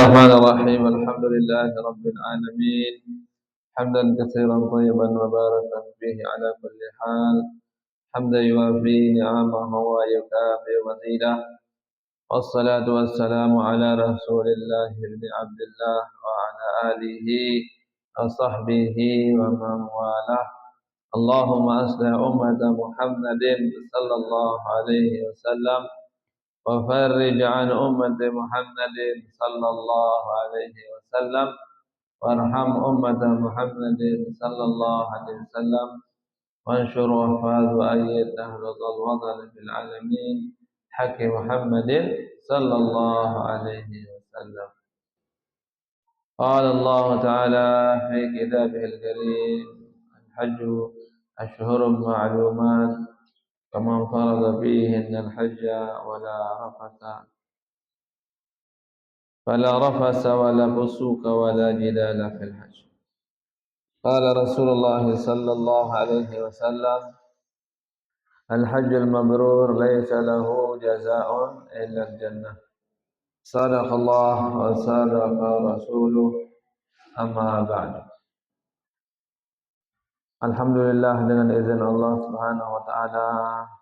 الرحمن الرحيم الحمد لله رب العالمين حمدا كثيرا طيبا مباركا فيه على كل حال حمدا يوافي نعمه ويكافئ مزيده والصلاة والسلام على رسول الله بن عبد الله وعلى آله وصحبه ومن والاه اللهم أصلح أمة محمد صلى الله عليه وسلم وفرج عن أمة محمد صلى الله عليه وسلم وارحم أمة محمد صلى الله عليه وسلم وانشر وفاذ وأيد أهل الوطن في العالمين حق محمد صلى الله عليه وسلم. قال الله تعالى في كتابه الكريم الحج أشهر معلومات فمن فرض فيهن الحج فلا رفث ولا فسوق ولا جدال في الحج. قال رسول الله صلى الله عليه وسلم الحج المبرور ليس له جزاء إلا الجنة. صدق الله وصدق رسوله. Amma ba'du. Alhamdulillah, dengan izin Allah Subhanahu wa taala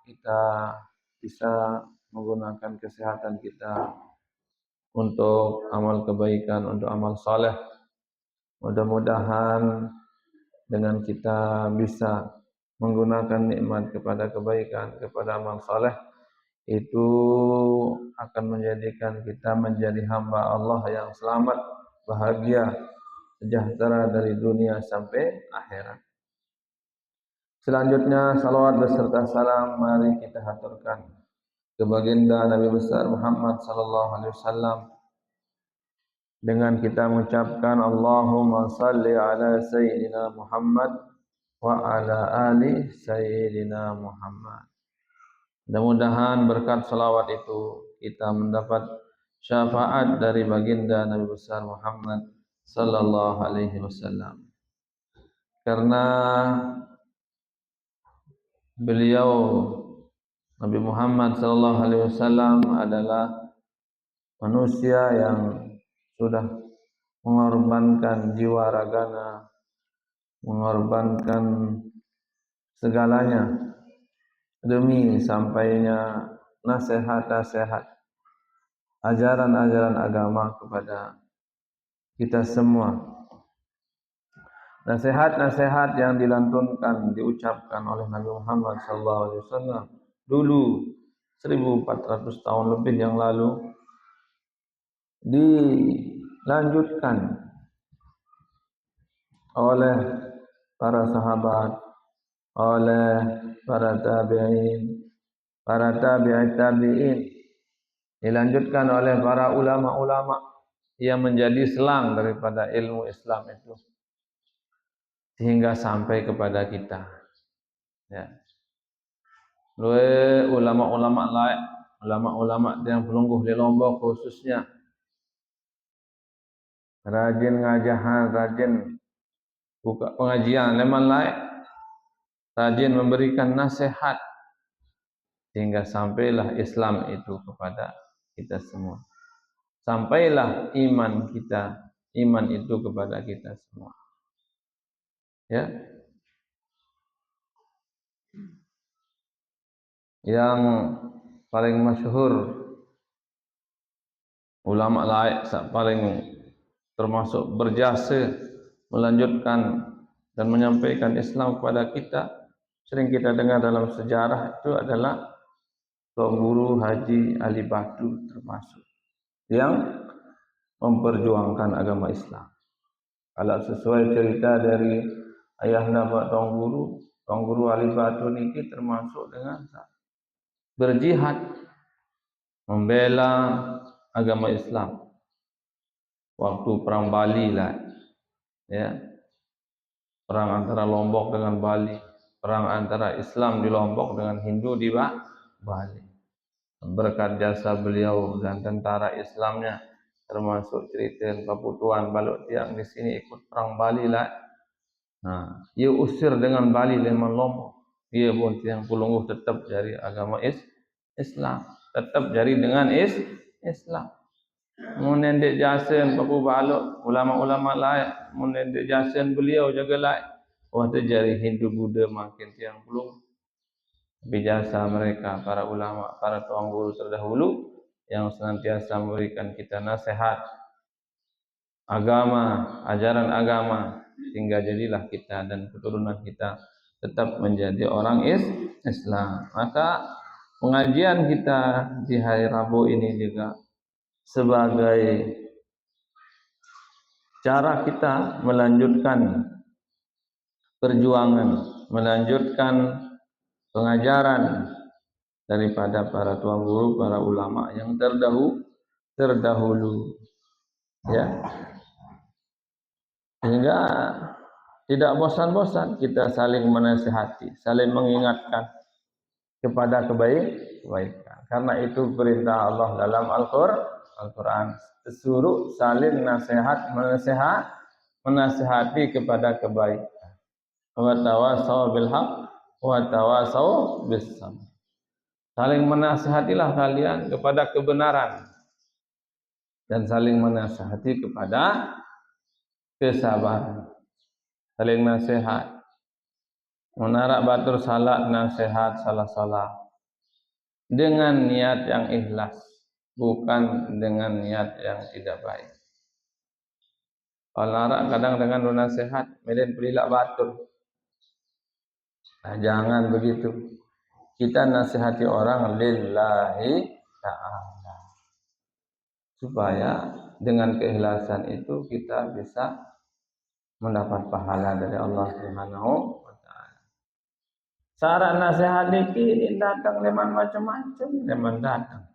kita bisa menggunakan kesehatan kita untuk amal kebaikan, untuk amal saleh. Mudah-mudahan dengan kita bisa menggunakan nikmat kepada kebaikan, kepada amal saleh, itu akan menjadikan kita menjadi hamba Allah yang selamat, bahagia, sejahtera dari dunia sampai akhirat. Selanjutnya salawat beserta salam mari kita haturkan ke baginda Nabi besar Muhammad sallallahu alaihi wasallam dengan kita mengucapkan Allahumma salli ala sayyidina Muhammad wa ala ali sayyidina Muhammad. Mudah-mudahan berkat salawat itu kita mendapat syafaat dari baginda Nabi besar Muhammad sallallahu alaihi wasallam. Karena beliau Nabi Muhammad sallallahu alaihi wasallam adalah manusia yang sudah mengorbankan jiwa raganya, mengorbankan segalanya demi sampainya nasihat-nasihat, ajaran-ajaran agama kepada kita semua. Nasihat-nasihat yang dilantunkan, diucapkan oleh Nabi Muhammad SAW dulu 1400 tahun lebih yang lalu, dilanjutkan oleh para sahabat, oleh para tabi'in, para tabi'in, dilanjutkan oleh para ulama-ulama yang menjadi selang daripada ilmu Islam itu sehingga sampai kepada kita. Ya. Ulama-ulama lain, ulama-ulama yang pelungguh di Lombok khususnya rajin ngajahan, rajin buka pengajian, leman lain rajin memberikan nasihat sehingga sampailah Islam itu kepada kita semua. Sampailah iman itu kepada kita semua. Ya. Yang paling masyhur ulama lain paling termasuk berjasa melanjutkan dan menyampaikan Islam kepada kita, sering kita dengar dalam sejarah itu adalah Tuan Guru Haji Ali Batu, termasuk yang memperjuangkan agama Islam. Kalau sesuai cerita dari ayahnya Pak Tuan Guru Ali Batu ini termasuk dengan berjihad membela agama Islam waktu perang Bali lah, ya, perang antara Lombok dengan Bali, perang antara Islam di Lombok dengan Hindu di Bali. Berkat jasa beliau dan tentara Islamnya, termasuk cerita Paputuan Balok Tiang di sini ikut perang Bali lah. Nah, ia usir dengan Bali leman Lombok. Ia pun tiang pulungguh tetap dari agama Islam, tetap dari dengan Islam. mun ndek jasen papu balok ulama-ulama lain mun ndek jasen beliau jaga lain waktu jari Hindu Buddha makin tiang belum bijasa mereka para ulama para tuang guru terdahulu yang senantiasa memberikan kita nasihat agama, ajaran agama sehingga jadilah kita dan keturunan kita tetap menjadi orang Islam. Maka pengajian kita di hari Rabu ini juga sebagai cara kita melanjutkan perjuangan, melanjutkan pengajaran daripada para tuan guru, para ulama yang terdahulu. Ya. Sehingga tidak bosan-bosan kita saling menasihati, saling mengingatkan kepada kebaikan. Karena itu perintah Allah dalam Al-Quran. Suruh saling menasihati kepada kebaikan. Wa tawassaw bil haqq wa tawassaw bis sabr. Saling menasihatilah kalian kepada kebenaran dan saling menasihati kepada kesabaran. Saling nasihat. Menarak batur salat nasihat salah-salah dengan niat yang ikhlas, bukan dengan niat yang tidak baik. Kalau narak kadang dengan nasihat, kemudian berilah batur. Nah, jangan begitu. Kita nasihati orang lillahi ta'ala. Supaya dengan keikhlasan itu kita bisa mendapat pahala dari Allah Subhanahu wa taala. Syarat nasihat ini datang leman macam-macam, leman datang,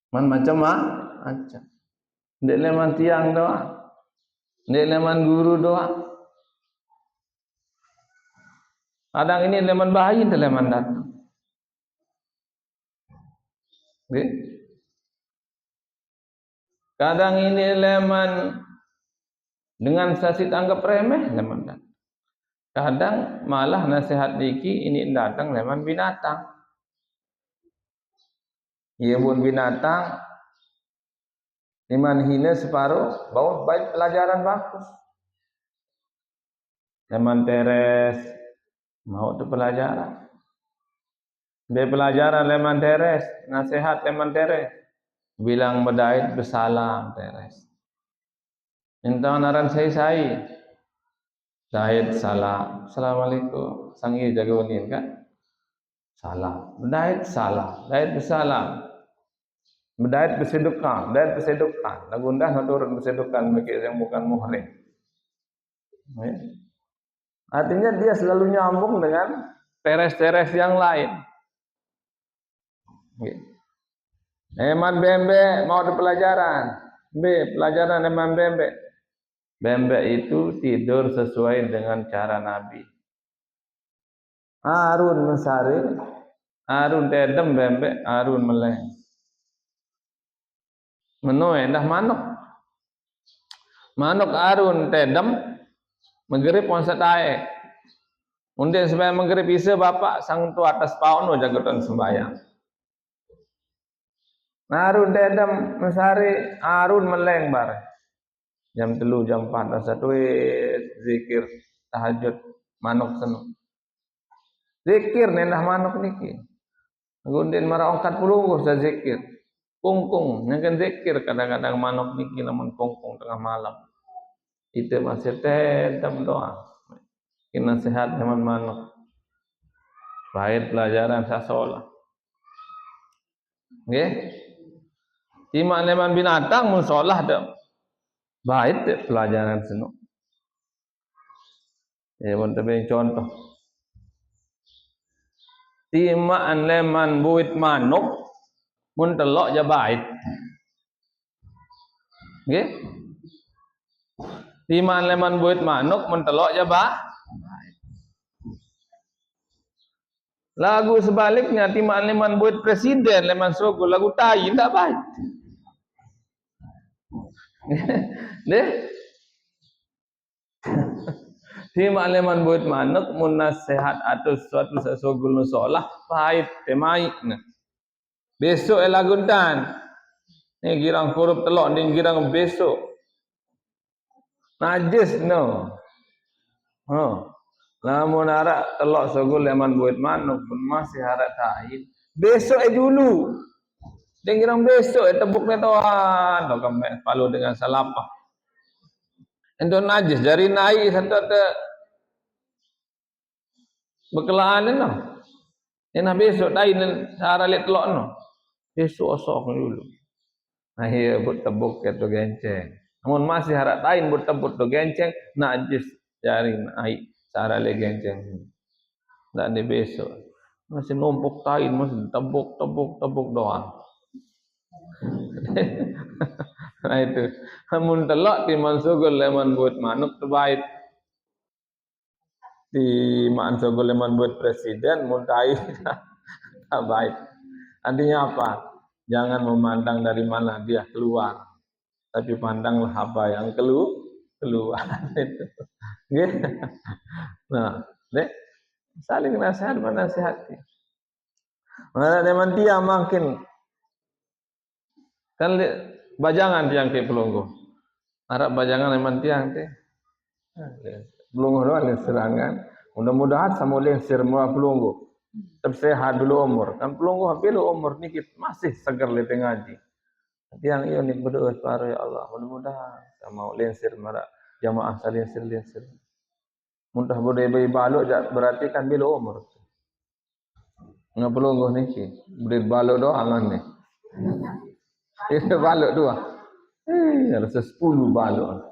man macam-macam. Ndek leman tiang doa, ndek leman guru doa. Kadang ini leman bayi, leman datang. Kadang ini leman dengan sasit anggap remeh, leman datang. Kadang malah nasihat diki ini datang leman binatang. Ia pun binatang, iman hina separuh, bawa baik pelajaran bagus. Leman teres, mau tu pelajaran. Be pelajaran leman teres, nasihat leman teres. Bilang berdait bersalam teres. Entah naran saya. Dait salam. Assalamualaikum. Sangi jaga unin kan? Salam. Berdait salam. Dait bersalam. Berdait bersedekah. Dait bersedekah. Lagundah turun bersedekah bagi yang bukan muhrim. Artinya dia selalu nyambung dengan teres-teres yang lain. Eman bembe mau ada pelajaran. Pelajaran eman bembe. Bembe itu tidur sesuai dengan cara Nabi. Arun mesari, arun tedem bembe, arun meleng. Menoe dah manuk. Manuk arun tedem, menggerip ponsa tae. Undin sembahyang menggerip isa bapak sang tu atas paun jagotan sembahyang. Arun tedem mesari, arun meleng bare. Jam 3, jam 4, dah satu zikir tahajud manuk senu. Zikir nendah manuk niki. Ngundin marah angkat pulungguh sa zikir. Kungkung, nyakan zikir kadang-kadang manuk niki namun kungkung tengah malam. Itu masih tedam doa. Kena sehat zaman manuk. Baik pelajaran sasolah. Nggih. Timak leman binatang mun solah dah. Baik pelajaran seno. Mun tebing contoh. Timaan leman buit manuk mun telok ja baik. Nggih. Timaan leman buit manuk mun telok ja baik. Lagu sebaliknya timaan leman buit presiden leman sogo lagu tai ndak baik. Deh. Timak leman buat manuk mun nasihat atau sesuatu sesogul nusolah pahit temai. Besok laguntan. Ni girang korup telok ni girang besok. Najis no. Ha. Lamun arak telok sogol leman buat manuk pun masih arak tain. Besok dulu. Dia girang besok tebuk ni tuan. Tok kami palu dengan salapah. Ento najis jari naik satu te bekelaan ni no. Ini besok tain arak let telok no. Besok osok dulu. Nah iya buat tebuk ke tu genceng. Namun masih harap tain buat tebuk tu genceng najis jari naik cara le genceng. Dan di besok masih numpuk tain masih tebuk doang. Nah itu. Namun telak di mansugul leman buat manuk terbaik. Di mansugul leman buat presiden mun tain terbaik. Artinya apa? Jangan memandang dari mana dia keluar, tapi pandanglah apa yang keluar itu. Nah, dek saling nasihat menasihati. Mana deman dia makin kan bajangan tiang ke pelunggu. Harap bajangan deman tiang teh. Pelunggu doang serangan. Mudah-mudahan sama lensir semua pelunggu. Tersehat dulu umur. Kan pelunggu hampir umur ni masih segar le ngaji. Tiang iyo ni berdoa separuh ya Allah. Mudah-mudahan sama lensir marak jamaah salensir. Mudah boleh beri balok berarti kan bila umur. Ngap pelungguh niki beri balok doang kan ni. Ini balok dua. Rasa 10 balok.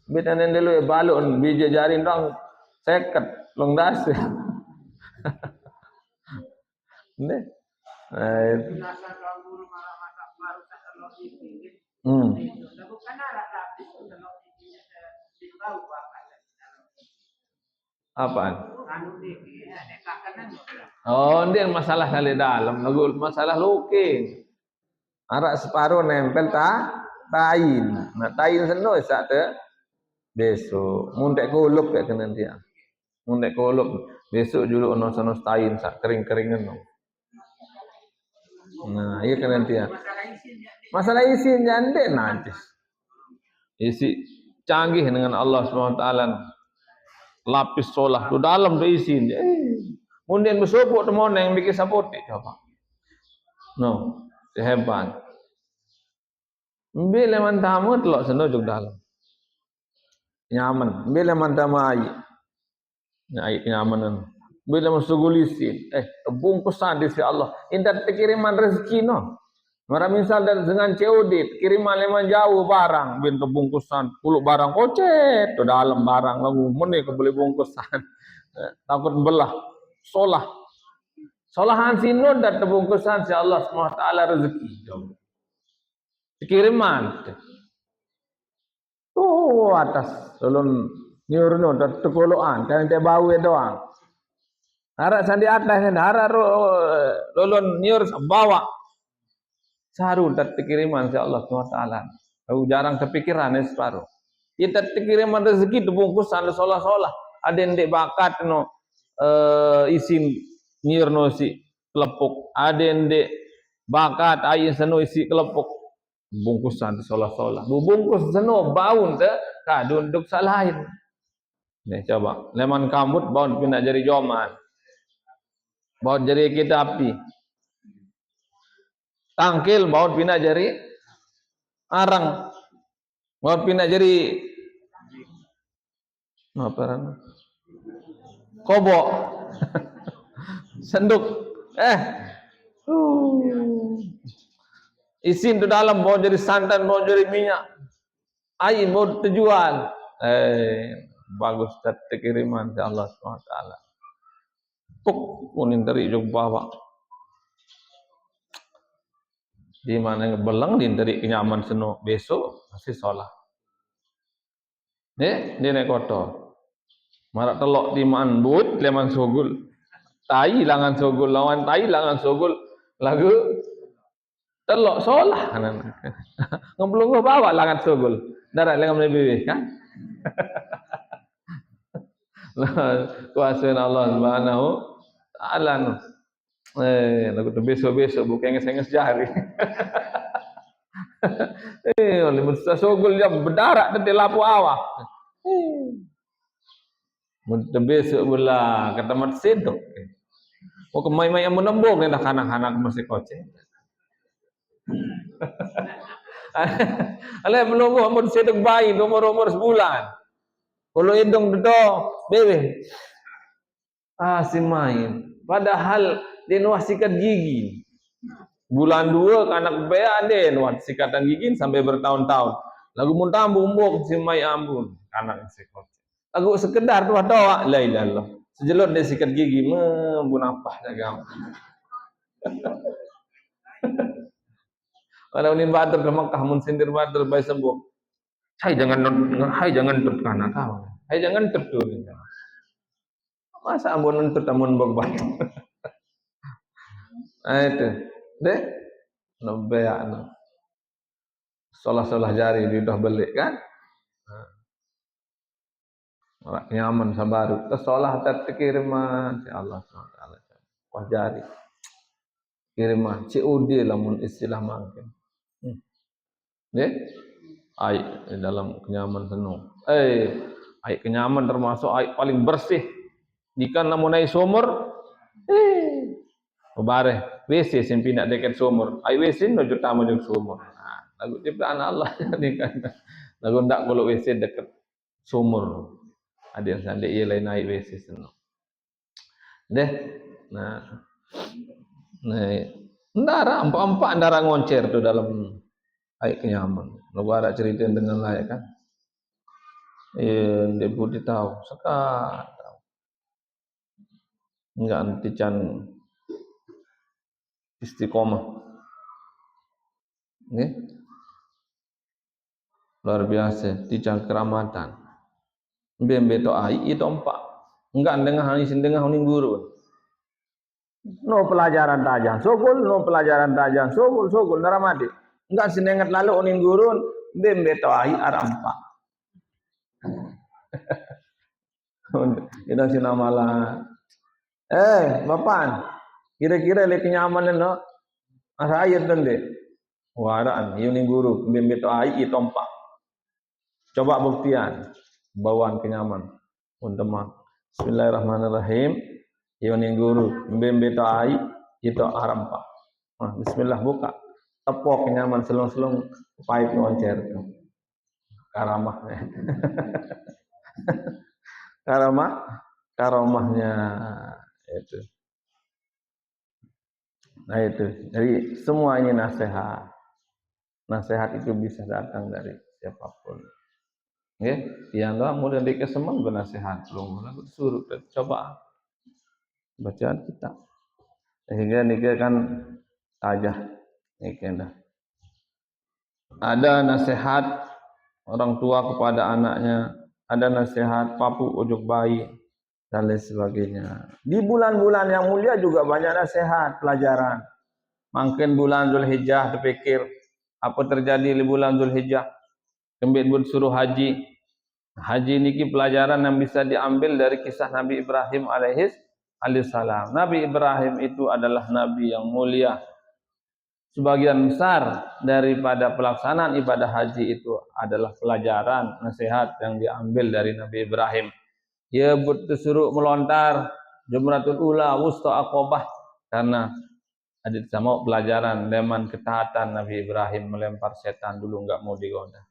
Beta nan dulu balok biji jari dong seket long das. Ne. Apaan? Oh, dia masalah kali dalam, masalah looking. Arak separuh nempel tain. Nah, tain seno sak te besok. Muntek kulup kayak kena dia. Muntek kulup besok julu ono sono tain sak kering-keringan no. Nah, iya kena dia. Masalah isi nyandek najis. Isi canggih dengan Allah SWT. Lapis solah tu dalam tu isi. Kemudian bersopok teman yang bikin sapotik coba. No, hebat. Bila mantamu telok seno jug dalam. Nyaman. Bila mantamu air. Air nyaman. Bila masugulisin. Bungkusan di sisi Allah. Indah kiriman rezeki no. Mara misal dengan COD kiriman leman jauh barang bentuk bungkusan puluh barang kocet tu dalam barang lagu meni ke boleh bungkusan takut belah solahan sinun dan terbungkusan si Allah SWT rezeki kiriman atas ulun nyurno dan tekoloan kan dia bau doang harap sandi atas harap ulun nyur bawa saru dat kiriman si Allah SWT. Aku jarang kepikiran separuh. Kita kiriman rezeki tu bungkusan solah-solah. Ada yang dek bakat no isin nyirno si kelepuk. Ada yang dek bakat ayin seno isi kelepuk. Bungkusan solah-solah. Bungkus seno baun te kadun duk salahin. Nih coba. Leman kambut baun pindah jadi joman. Baun jadi kita api. Tangkil baut pindah jari arang baut pindah jari apa rana kobok senduk isin tu dalam baut jadi santan baut jadi minyak air baut terjual bagus terkiriman dari Allah SWT puk kuning teri jog bawa di mana belang di dari kenyaman seno besok masih solah. Dia naik kotor. Marak telok di manbut leman sogul. Tai langan sogul lawan tai langan sogul lagu telok solah kanan. Ngebelungguh bawa langan sogul. Darat lengan lebih kan? Kuasa Allah Subhanahu taala. Lagu tu besok-besok bukan nges-nges jari. Oleh Musa sogol dia berdarat dan lapu awak. Muntah besok pula kata mat sedok. Oh kemai-mai yang menembung dah anak-anak masih koceng. Alah menunggu umur sedek bayi umur sebulan. Kalau hidung dedok bebe. Si main. Padahal dia nuah sikat gigi. Bulan 2 anak bea dia nuah sikatan gigi sampai bertahun-tahun. Lagu muntah bumbuk si mai ambun anak sekot. Lagu sekedar tuh doa la ilaha illallah. Sejelot dia sikat gigi membun apa jaga. Kalau nin bater ke Mekah mun sindir bater bae sembuh. Hai jangan tut kana kau. Hai jangan tut tu. Masa ambon tut amun bog itu. Deh, nombe anu. Solah-solah jari lidah belik kan? Orang nyaman sabaru. Solah terkiriman si Allah SWT. Wah jari. Kirimah COD lamun istilah mangke. Nggih? Ai dalam kenyaman senung. Ai kenyaman termasuk ai paling bersih. Jika lamun ai sumur bareh WC sing pindah dekat sumur. Ai WC no juta mujung sumur. Lagu ciptaan Allah ni kan. Lagu ndak kalau WC dekat sumur. Ada yang sande ia lain naik WC senang. Deh. Nah. Ndara empat-empat ndara ngoncer tu dalam air kenyaman. Lagu ada cerita dengan layak kan. Dia putih tahu sekat. Enggak nanti can istiqomah. Nggih. Luar biasa, tican keramatan. Mbembe to ai itu empat. Enggak dengah isin dengah uning guru. No pelajaran tajam, sogol no pelajaran tajam, sogol naramadi. Enggak sinengat lalu uning gurun, mbembe to ai ara empat. Ina sinamala. Bapan. Kira-kira le kenyamanan no. Asa ayat tende. Waraan uning guru, mbembe to ai itu empat. Coba buktian bawaan kenyaman undema. Bismillahirrahmanirrahim. Yuning guru mbembe to ai itu arampa. Bismillah buka. Tepok kenyaman selong-selong pahit ngoncer. Karamahnya. Karamahnya itu. Nah itu. Jadi semua ini nasihat. Nasihat itu bisa datang dari siapapun. Nggih, yang lah mulai dari kesemen bernasihat belum lagu suruh coba bacaan kita. Sehingga nikah kan saja nikah dah. Ada nasihat orang tua kepada anaknya, ada nasihat papu ujuk bayi dan lain sebagainya. Di bulan-bulan yang mulia juga banyak nasihat pelajaran. Makin bulan Zulhijjah dipikir apa terjadi di bulan Zulhijjah. Kembali suruh haji. Haji niki pelajaran yang bisa diambil dari kisah Nabi Ibrahim alaihissalam. Nabi Ibrahim itu adalah nabi yang mulia. Sebagian besar daripada pelaksanaan ibadah haji itu adalah pelajaran nasihat yang diambil dari Nabi Ibrahim. Dia disuruh melontar Jumratul Ula, Wusta Aqobah karena ada sama pelajaran leman ketaatan Nabi Ibrahim melempar setan dulu enggak mau digoda.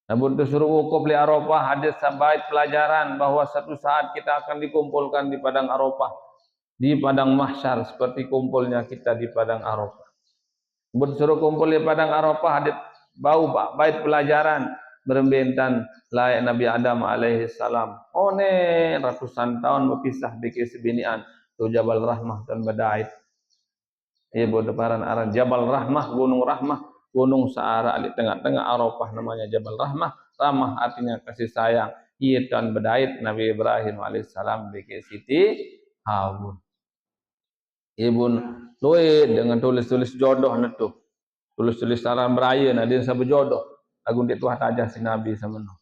Namun disuruh wukuf di Arafah, hadis sabait pelajaran bahwa satu saat kita akan dikumpulkan di padang Arafah, di padang mahsyar seperti kumpulnya kita di padang Arafah. Disuruh kumpul di padang Arafah, hadis bau bait pelajaran berembentan layak Nabi Adam alaihissalam. Oh ne ratusan tahun berpisah bikin sebinian tu Jabal Rahmah dan Badait. Ibu deparan aran Jabal Rahmah, Gunung Rahmah. Gunung Sahara di tengah-tengah Arafah namanya Jabal Rahmah. Rahmah artinya kasih sayang. Iatan Badait Nabi Ibrahim alaihissalam bikin Siti Hawa. Ibun loe dengan tulis-tulis jodoh netu. Tulis-tulis saran beraya nah dia sabu jodoh. Lagu dia tuah tajah si Nabi sama no.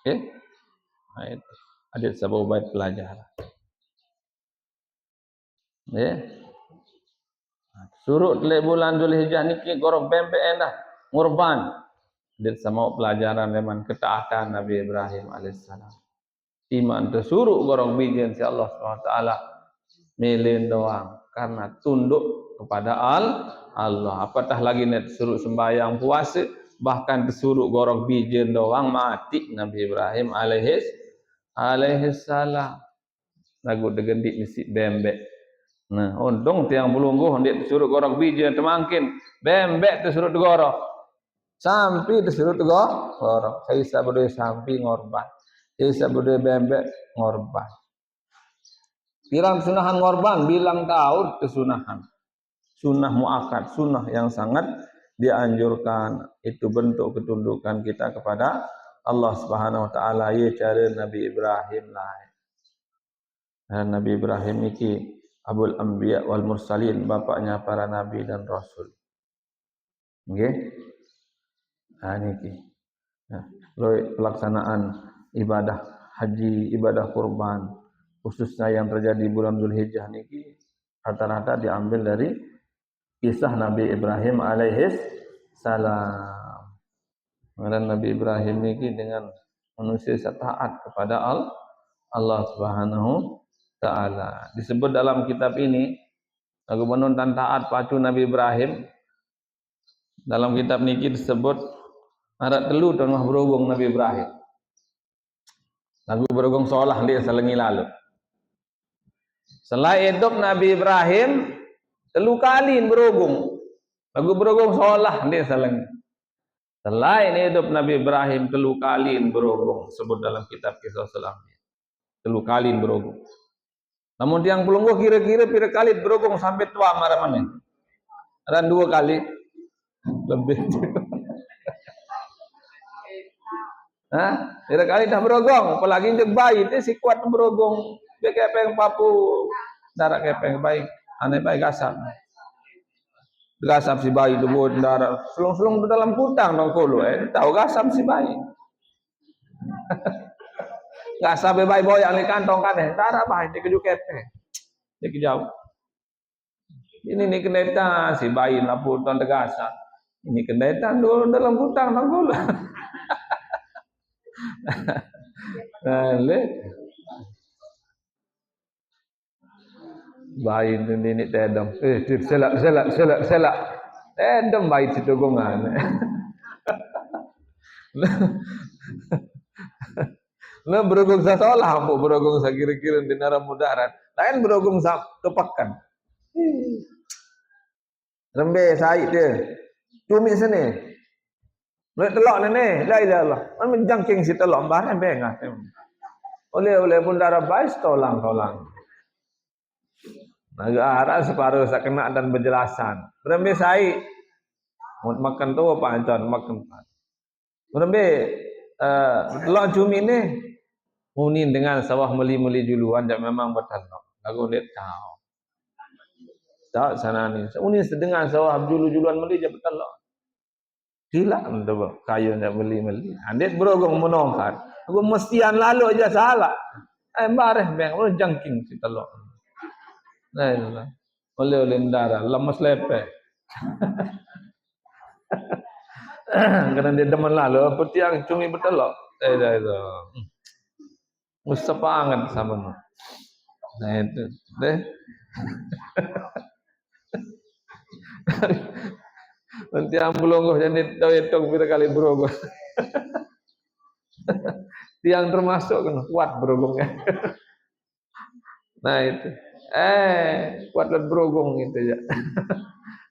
Nah itu. Ada sabu bait pelajaran. Surut le bulan Zulhijjah niki gorong bembek endah ngorban. Dia sama pelajaran zaman ketaatan Nabi Ibrahim alaihissalam. Iman tersuruh gorong bijen si Allah SWT milin doang karena tunduk kepada Allah. Apatah lagi net suruh sembahyang puasa, bahkan tersuruh gorong bijen doang mati Nabi Ibrahim alaihissalam. Lagu degendik misi bembek. Nah, untung tiang belungguh dia tersuruh gorong bijen temangkin, bembek tersuruh gorong. Sampai tersuruh gorong. Saya sabdo sampai ngorban. Saya sabdo bembek ngorban. Pirang sunahan ngorban bilang tahu kesunahan. Sunnah muakkad, sunnah yang sangat dianjurkan. Itu bentuk ketundukan kita kepada Allah Subhanahu wa taala. Ya cara Nabi Ibrahim lah. Dan Nabi Ibrahim iki Abul Anbiya wal Mursalin, bapaknya para nabi dan rasul. Nggih. Nah niki. Nah, pelaksanaan ibadah haji, ibadah kurban khususnya yang terjadi bulan Zulhijjah niki rata-rata diambil dari kisah Nabi Ibrahim alaihis salam. Dan Nabi Ibrahim niki dengan manusia taat kepada Allah Subhanahu taala. Disebut dalam kitab ini lagu menonton taat pacu Nabi Ibrahim. Dalam kitab niki disebut arat telu tahun mah berhubung Nabi Ibrahim. Lagu berhubung solah dia selengi lalu. Selain hidup Nabi Ibrahim telu kali berhubung. Lagu berhubung solah dia selengi. Selain hidup Nabi Ibrahim telu kali berhubung sebut dalam kitab Kisah Salam. Telu kali berhubung. Namun tiang pelungguh kira-kira pira kali berhubung sampai tua marah-marah. Dan 2 kali lebih. Hah? Pira kali dah berogong, apalagi jeng bayi dia si kuat berogong. Dia kepeng papu, darah kepeng baik, aneh baik gasap. Gasap si bayi tu buat darah, selung-selung dalam kutang dong kulu, tahu gasap si bayi. Gasap bayi boyang di kantong kan, darah bayi dia keju kepeng, dia kejauh. Ini nih keneta si bayi lapor tuan gasap. Ini keneta dulu dalam kutang dong kulu. Bayi ini tedong, selak, tedong bayi situ gongan. Nah berogong sa seolah, ambo berogong sa kira-kira di nara mudarat, lain berogong sa kepakan. Rembe sai dia, cumi sini. Lek telok nene, la ilaha illallah. Man menjangking si telok barang bengat. Oleh pun darah bais tolang. Naga arah separuh sakena dan penjelasan. Rembe sai. Mau makan tu apa ancan makan. Rembe telok cumi ni munin dengan sawah meli-meli juluan dan memang betul. Lagu dia tahu. Tak sana ni. Unin sedengan sawah julu-juluan meli je betul. Gila mencoba kayu nak beli. Andit berogong menongkat. Aku mestian lalu aja salah. Marah bang, orang jangking si telok. Nah, oleh ndara, lemas lepe. Karena dia demen lalu, apa tiang cumi bertelok. Dah itu. Mustapa angan sama no. Nah itu, deh. Nanti ambulonggoh jadi tahu kita kali berogong. Tiang termasuk kan kuat berogongnya. Nah itu, kuat dan berogong gitu ya.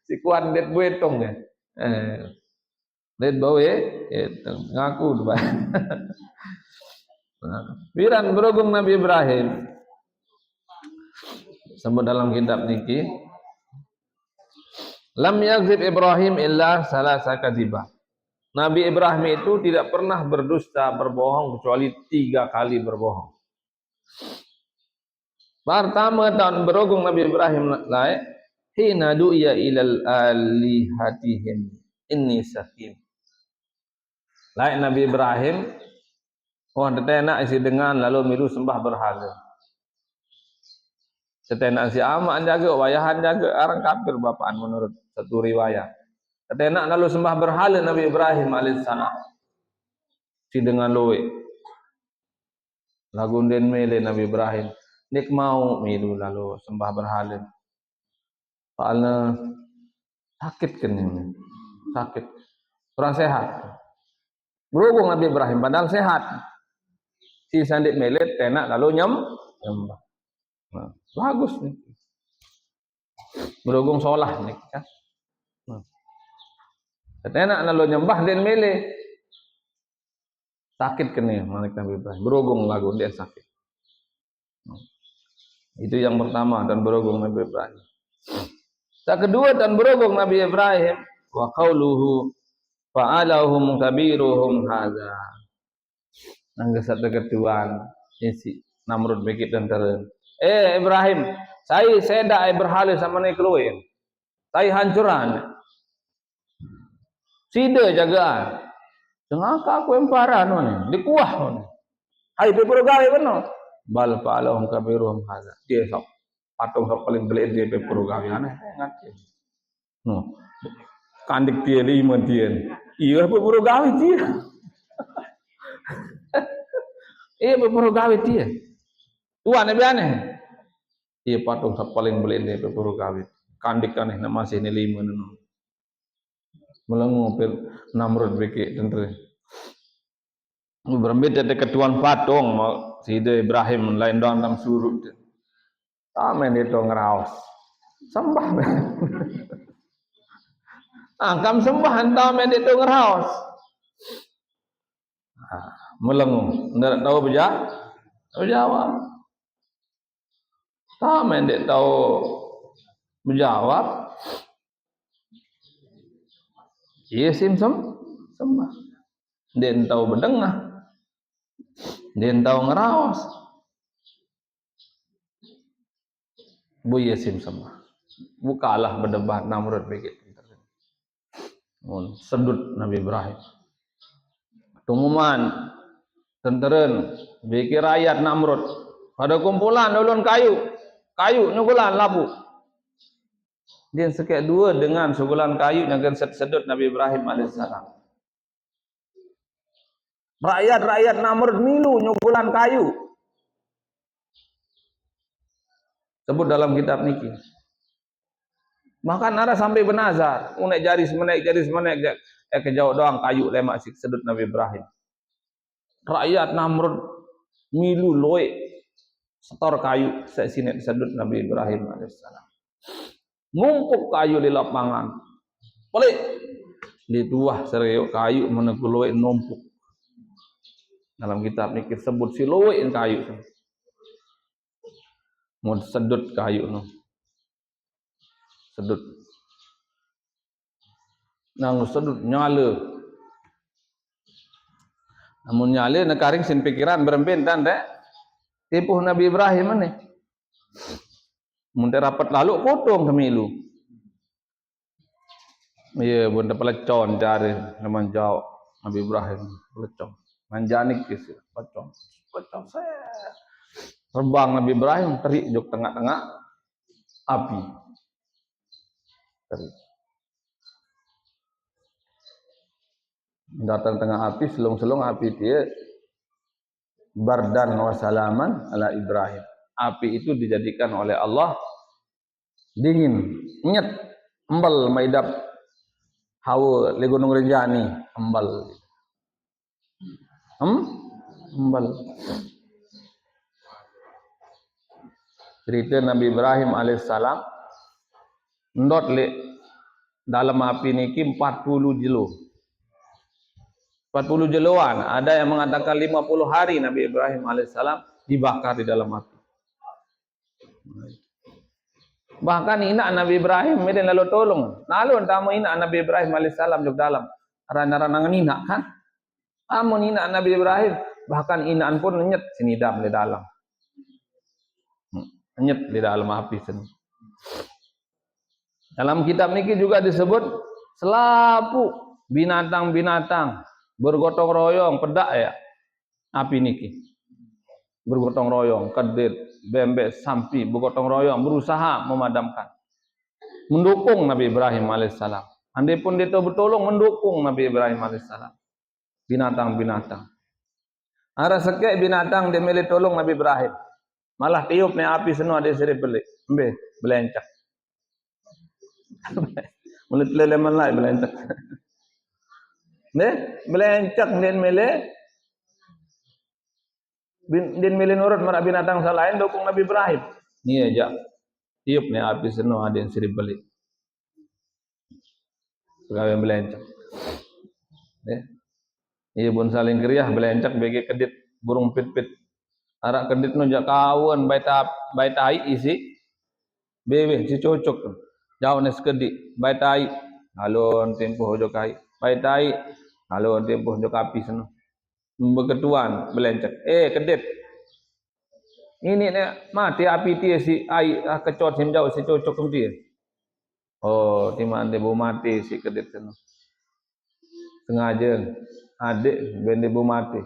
Si kuat det buetong ya. Det bawa itu ngaku tu bah. Piran berogong Nabi Ibrahim. Sebut dalam kitab niki. Lam yakzib Ibrahim illa salasa kadzibah. Nabi Ibrahim itu tidak pernah berdusta, berbohong kecuali 3 kali berbohong. Pertama tahun berogong Nabi Ibrahim lain, hina du'iya ilal alihatihim inni sakim. Lain Nabi Ibrahim, wah tetenak isi dengan lalu milu sembah berhala. Setenak si amak jaga, wayahan jaga, orang kafir bapaan menurut satu riwayat. Setenak lalu sembah berhala Nabi Ibrahim alaihissalam. Si dengan loe. Lagu den mele Nabi Ibrahim. Nik mau milu lalu sembah berhala. Soalnya sakit kan ini. Sakit. Kurang sehat. Berhubung Nabi Ibrahim padahal sehat. Si sandik melet tenak lalu nyembah. Nah, bagus nih. Berhubung solah nih kan. Tenak lalu nyembah dan mele. Sakit kan nih Nabi Ibrahim. Berhubung lagu dia sakit. Itu yang pertama dan berhubung Nabi Ibrahim. Yang kedua dan berhubung Nabi Ibrahim wa qauluhu fa'alahum kabiruhum hadza. Nang satu ketuan isi Namrud bekit dan teren. Ibrahim, saya dak berhala sama ni keluar. Saya hancuran. Sida jagaan. Jengaka aku emparan ni, dikuah ni. Hai pepuro gawe beno. Bal fa'alahum kabiruhum hadza. Dia sok patung sok paling belit dia pepuro gawe aneh ngati. No. Kandik dia 5 dia. Iya pepuro gawe dia. Pepuro gawe dia. Tuan nabi aneh. Iya patung sak paling belit dia pepuro gawe. Kandik aneh nama masih ni 5 nenu. Melengu Namrud beki tentu. Berembit ada ketuan patung si Ibrahim lain doang dalam surut. Tamen itu ngeraos. Sembah. Kam sembah tamen itu ngeraos. Melengu, ndak tahu berjawab. Tamen dia tahu berjawab. Iya sembah. Dia tahu berdengah. Dia tahu ngeraos. Buya sembah. Bukalah berdebat Namrud begitu. Sedut Nabi Ibrahim. Tumuman tenteren bikin rakyat Namrud pada kumpulan ulun kayu nyugulan labu. Dia sekek dua dengan sugulan kayu yang sedut Nabi Ibrahim alaihissalam. Rakyat Namrud milu nyugulan kayu. Sebut dalam kitab niki. Bahkan ada sampai benazar, unek jari semenek kejauh doang kayu lemak sedut Nabi Ibrahim. Rakyat Namrud milu loe setor kayu sesinet sedut Nabi Ibrahim alaihissalam. Ngumpuk kayu di lapangan. Pelik di tuah seriuk kayu menekul loe numpuk. Dalam kitab niki sebut si loe kayu. Mun sedut kayu no. Sedut. Nang sedut nyala. Namun nyala nekaring sin pikiran berempentan dek. Tipuh Nabi Ibrahim ni. Mun rapat lalu potong kemilu. Ya bunda pelecon cari teman jauh Nabi Ibrahim pelecon. Manjanik kis pelecon. Terbang Nabi Ibrahim terik jok tengah-tengah api. Datang tengah api, selung-selung api dia bardan wa salaman ala Ibrahim. Api itu dijadikan oleh Allah dingin, nyet, embal maidap hawa le gunung Rinjani, embal. Embal. Cerita Nabi Ibrahim alaihissalam ndot le dalam api niki 40 jelo. 40 jeluan, ada yang mengatakan 50 hari Nabi Ibrahim alaihissalam dibakar di dalam api. Bahkan ina Nabi Ibrahim meden lalu tolong. Lalu tamu ina Nabi Ibrahim alaihissalam di dalam rana-rana ina kan. Amun ina Nabi Ibrahim bahkan inaan pun nyet sinidam di dalam. Nyet di dalam api sini. Dalam kitab niki juga disebut selapu binatang-binatang bergotong royong pedak ya api niki bergotong royong kedit bembek sampi bergotong royong berusaha memadamkan, mendukung Nabi Ibrahim alaihissalam. Andai pun dia bertolong mendukung Nabi Ibrahim alaihissalam. Binatang-binatang. Ada sekek binatang dia milih tolong Nabi Ibrahim. Malah tiup ni api semua dia seri belik. Belencak. Mulut leleman lai belencak. Belencak din milih nurut marah binatang selain dukung Nabi Ibrahim. Ni aja. Tiup ni api semua dia seri belik. Pegawai belencak. Ia pun saling kriah belencak bagi kedit burung pit-pit. Arak kedit nu jak kawan baita ai isi. Bebe si cocok. Jauh nes kedit baita ai. Alon tempoh jok ai. Baita ai. Alon tempoh jok api seno. Beketuan belencak. Kedit. Ini ni mati api dia si ai kecot sim jauh si cocok dia. Oh, timan dia bu mati si kedit seno. Sengaja adik bende bu mati.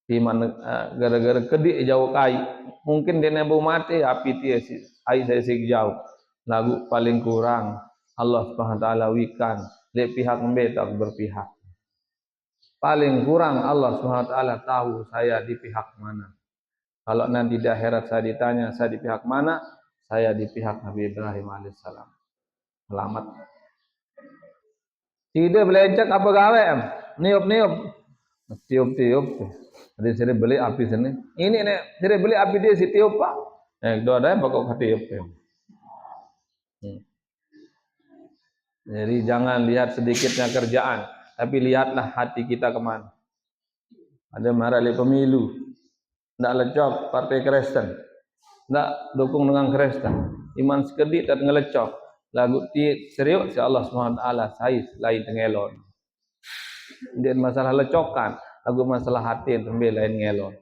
Di mana gara-gara kedik jauh kai. Mungkin dia bu mati api dia si ai saya si jauh. Lagu paling kurang Allah Subhanahu wa taala wikan le pihak membe tak berpihak. Paling kurang Allah Subhanahu wa taala tahu saya di pihak mana. Kalau nanti di akhirat saya ditanya saya di pihak mana? Saya di pihak Nabi Ibrahim alaihissalam. Selamat. Tidak belencak apa gawe? Niup-niup. Tiup-tiup. Ada sini beli api sini. Ini nih, sini beli api dia si tiup pak. Dua ada pokok tiup. Jadi jangan lihat sedikitnya kerjaan, tapi lihatlah hati kita kemana. Ada marah li pemilu, ndak lecok partai Kristen, ndak dukung dengan Kristen. Iman sekedit tak ngelecok. Lagu ti serius si Allah Subhanahu wa taala sai lain tengelon. Dan masalah lecokan, lagu masalah hati tembe lain ngelon.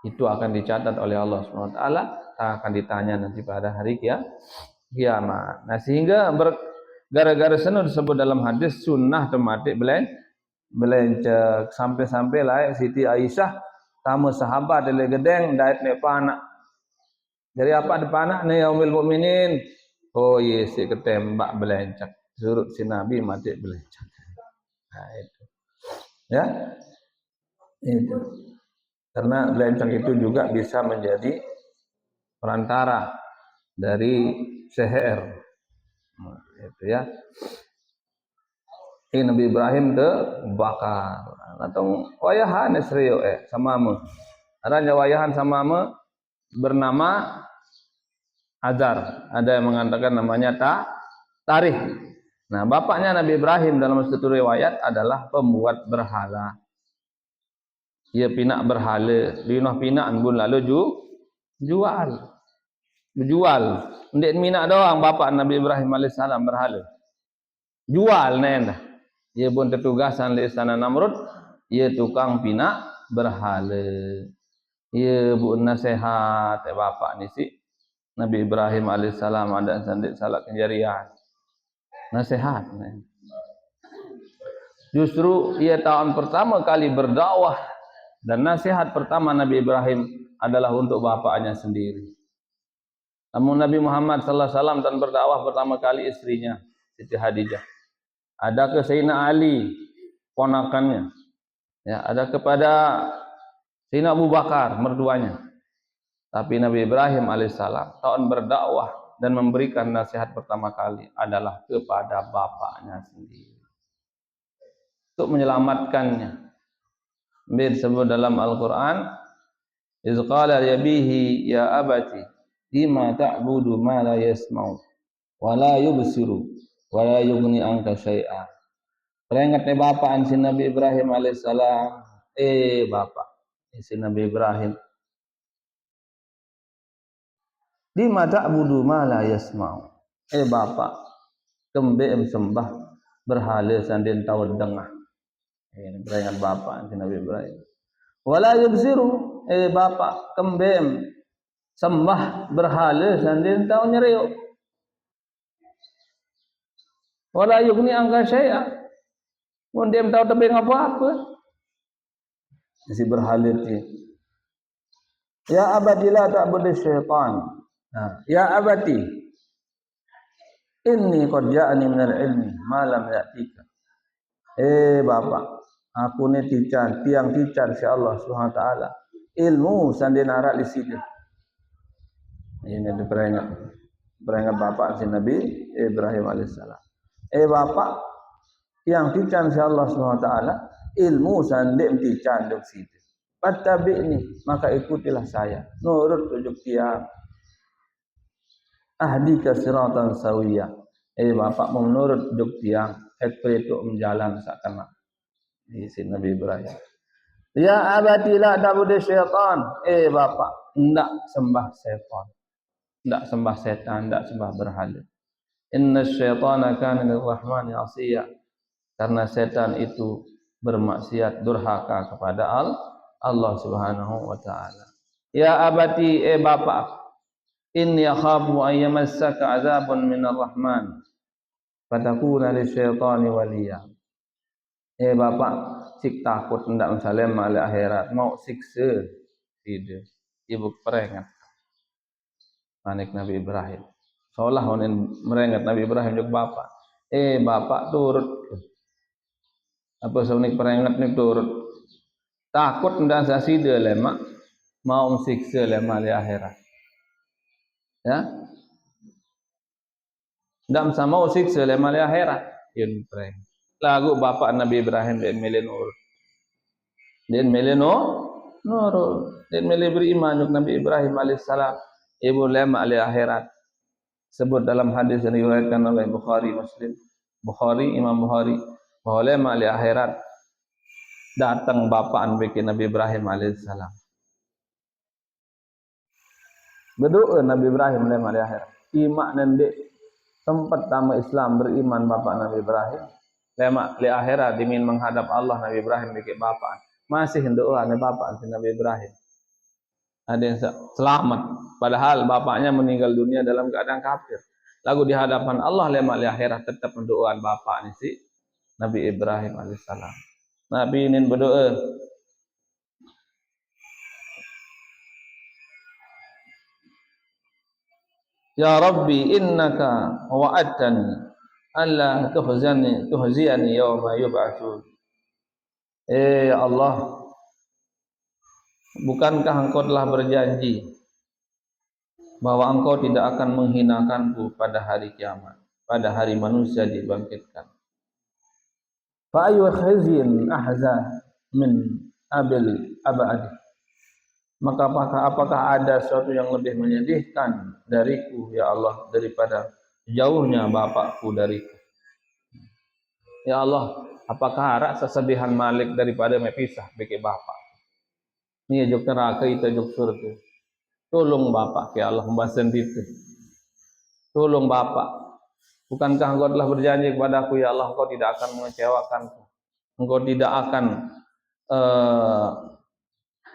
Itu akan dicatat oleh Allah Subhanahu wa taala, akan ditanya nanti pada hari kiamat. Nah, sehingga gara-gara seno disebut dalam hadis sunnah tematik belencek sampai-sampai lah Siti Aisyah tamu sahabat dari gedeng dait ne panak. Dari apa ada panak ne yaumil mukminin? Oh yes, si ketembak belencak. Surut si Nabi mati belencak. Nah itu. Ya. Itu. Karena belencak itu juga bisa menjadi perantara dari seher. Nah, itu ya. Ini Nabi Ibrahim te bakar. Atau wayahan esrio samamu. Ada wayahan samamu bernama Azar. Ada yang mengatakan namanya Tarikh. Nah, bapaknya Nabi Ibrahim dalam satu riwayat adalah pembuat berhala. Ia pinak berhala, dinah pinak bun lalu jual. Ndak minak doang bapak Nabi Ibrahim alaihissalam berhala. Jual nenda. Ia pun tertugasan di istana Namrud, ia tukang pinak berhala. Ia bu nasihat bapak ni si Nabi Ibrahim alaihissalam ada sandik salat kejarian. Nasihat. Justru ia tahun pertama kali berdakwah dan nasihat pertama Nabi Ibrahim adalah untuk bapaknya sendiri. Namun Nabi Muhammad sallallahu alaihi wasallam dan berdakwah pertama kali istrinya Siti Khadijah. Ada ke Sayyidina Ali ponakannya. Ya, ada kepada Sayyidina Abu Bakar mertuanya. Tapi Nabi Ibrahim alaihissalam tahun berdakwah dan memberikan nasihat pertama kali adalah kepada bapaknya sendiri. Untuk menyelamatkannya. Disebut dalam Al-Quran, "Iz qala li abihi ya abati, lima ta'budu ma la yasma'u wa la yubsiru wa la yughni anka syai'a." Peringat ni bapak si Nabi Ibrahim alaihissalam, bapak si Nabi Ibrahim, lima ta'budu ma la yasma'u. Bapak, kembali sembah berhala sandin tahu dengah. Ini peringat bapak si Nabi Ibrahim. Wala yubsiru, bapak, kembali sembah berhala sandin tahu nyeriuk. Wala yughni anka syai'a. Mun dia tahu tebing apa-apa. Si berhala itu. Ya abati la ta'budi syaitan. Nah, ya abati inni qad ja'ani minal ilmi ma lam ya'tika. Bapak, aku ni tiang tican si Allah Subhanahu wa taala. Ilmu sandena arak di sini. Ini diperingat bapak si Nabi Ibrahim alaihissalam. Bapak, tiang tican si Allah Subhanahu wa taala, ilmu sandik tican dok situ. Fattabi'ni, maka ikutilah saya. Nurut tujuk tiang. Ahdika siratan sawiyah. Bapak mau menurut tujuk tiang. Itu menjalan sakana. Ini si Nabi Ibrahim. Ya abati la ta'budi syaitan. Bapak, hendak sembah syaitan. Hendak sembah setan, hendak sembah berhala. Inna syaitana kana lirrahmani 'asiya. Karena setan itu bermaksiat durhaka kepada Allah Subhanahu wa taala. Ya abati, bapak, inni akhafu an yamassaka 'adzabun minar rahman fatakuna lisyaitani waliya. Bapak, sik takut hendak mensalem ala akhirat, mau siksa tidak. Ibu peringat manik Nabi Ibrahim. Seolah onen merengat Nabi Ibrahim juga bapak. Bapak turut. Apa sonik peringat ni turut. Takut hendak sasida lemak mau siksa lemak di akhirat. Ya. Hendak mau siksa lemak di akhirat. Yun pering. Lagu bapak Nabi Ibrahim dia milih nurut. Dia milih nurut. Dia milih beriman juga Nabi Ibrahim alaihissalam. Ibu lemak di akhirat. Sebut dalam hadis yang diriwayatkan oleh Bukhari Muslim. Imam Bukhari. Bahwa lemak di akhirat. Datang bapaan bikin Nabi Ibrahim alaihissalam. Berdoa Nabi Ibrahim lemak di akhirat. Imak nanti tempat tamu Islam beriman bapak Nabi Ibrahim. Lemak di akhirat dimin menghadap Allah Nabi Ibrahim bikin bapaan. Masih doa bapaan Nabi Ibrahim. Ada yang selamat. Padahal bapaknya meninggal dunia dalam keadaan kafir. Lalu di hadapan Allah lemak di akhirat tetap mendoakan bapaknya si Nabi Ibrahim alaihissalam. Nabi ini berdoa. Ya Rabbi innaka wa'adtani alla tuhziyani yawma yub'atsun. Ya Allah, bukankah engkau telah berjanji bahwa engkau tidak akan menghinakanku pada hari kiamat, pada hari manusia dibangkitkan. Fa ayu khizyin ahza min abadi. Maka apakah ada sesuatu yang lebih menyedihkan dariku ya Allah daripada jauhnya bapakku dariku. Ya Allah, apakah ada sesedihan Malik daripada mepisah bagi bapak. Ini juk neraka itu juk surga. Tolong bapak ya Allah membahasan itu. Tolong bapak. Bukankah engkau telah berjanji kepadaku ya Allah engkau tidak akan mengecewakanku. Engkau tidak akan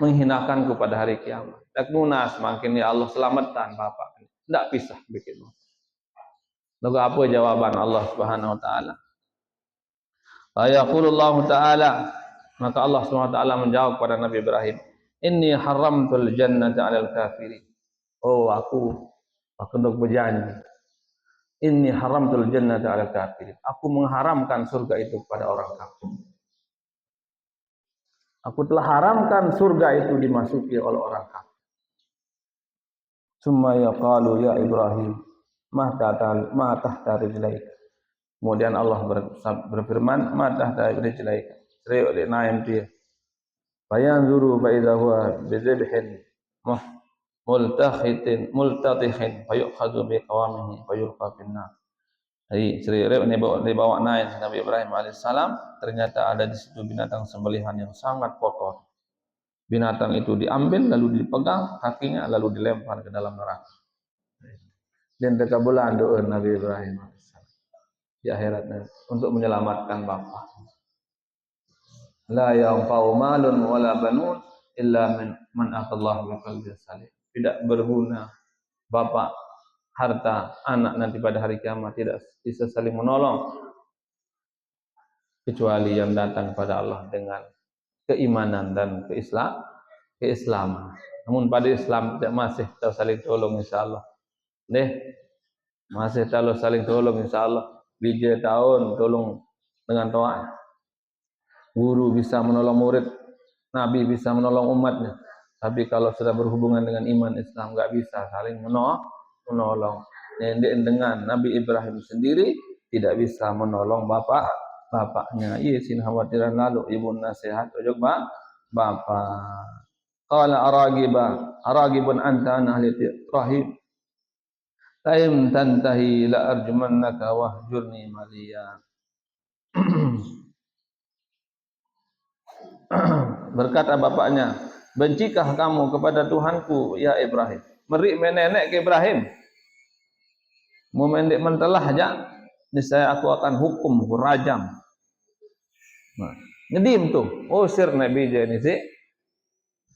menghinakanku pada hari kiamat. Takuna semakin ya Allah selamatkan bapak. Tidak pisah bikin. Lalu apa jawaban Allah Subhanahu wa taala? Ayaqulullahu taala, maka Allah Subhanahu wa taala menjawab kepada Nabi Ibrahim, "Inni haramtul jannata 'alal kafirin." Oh, aku untuk berjanji. Inni haramtul jannata 'alal kafirin. Aku mengharamkan surga itu kepada orang kafir. Aku telah haramkan surga itu dimasuki oleh orang kafir. Summa yaqalu ya Ibrahim, ma tahta rijlaik. Kemudian Allah berfirman, ma tahta rijlaik. Seri oleh naim dia. Fayanzuru fa idza huwa bizibhin multatikhin fayukhadhu bi qawamihi fayulqa finnar. Jadi cerita ini dibawa naik Nabi Ibrahim alaihissalam, ternyata ada di situ binatang sembelihan yang sangat kotor. Binatang itu diambil lalu dipegang kakinya lalu dilempar ke dalam neraka. Dan terkabulan doa Nabi Ibrahim alaihissalam di akhiratnya untuk menyelamatkan bapa. La yanfa'u malun wala banun illa man atallahu bi qalbin salim. Tidak berguna bapak, harta, anak nanti pada hari kiamat tidak bisa saling menolong kecuali yang datang pada Allah dengan keimanan dan keislaman. Namun pada Islam tidak masih kita saling tolong insyaallah. Neh, masih kalau saling tolong insyaallah. Bija tahun tolong dengan doa. Guru bisa menolong murid, nabi bisa menolong umatnya. Tapi kalau sudah berhubungan dengan iman Islam enggak bisa saling menolong. Dengan Nabi Ibrahim sendiri tidak bisa menolong bapaknya. Iya sin khawatiran lalu ibu nasihat ujuk bapak. Qala aragibun anta an ahli rahim. Taim tantahi la arjumannaka wahjurni maliya. Berkata bapaknya, bencikah kamu kepada Tuhanku ya Ibrahim? Merik menenek ke Ibrahim. Mau mendek mentelah aja, niscaya aku akan hukum rajam. Nah, ngedim tuh, usir Nabi Nabi si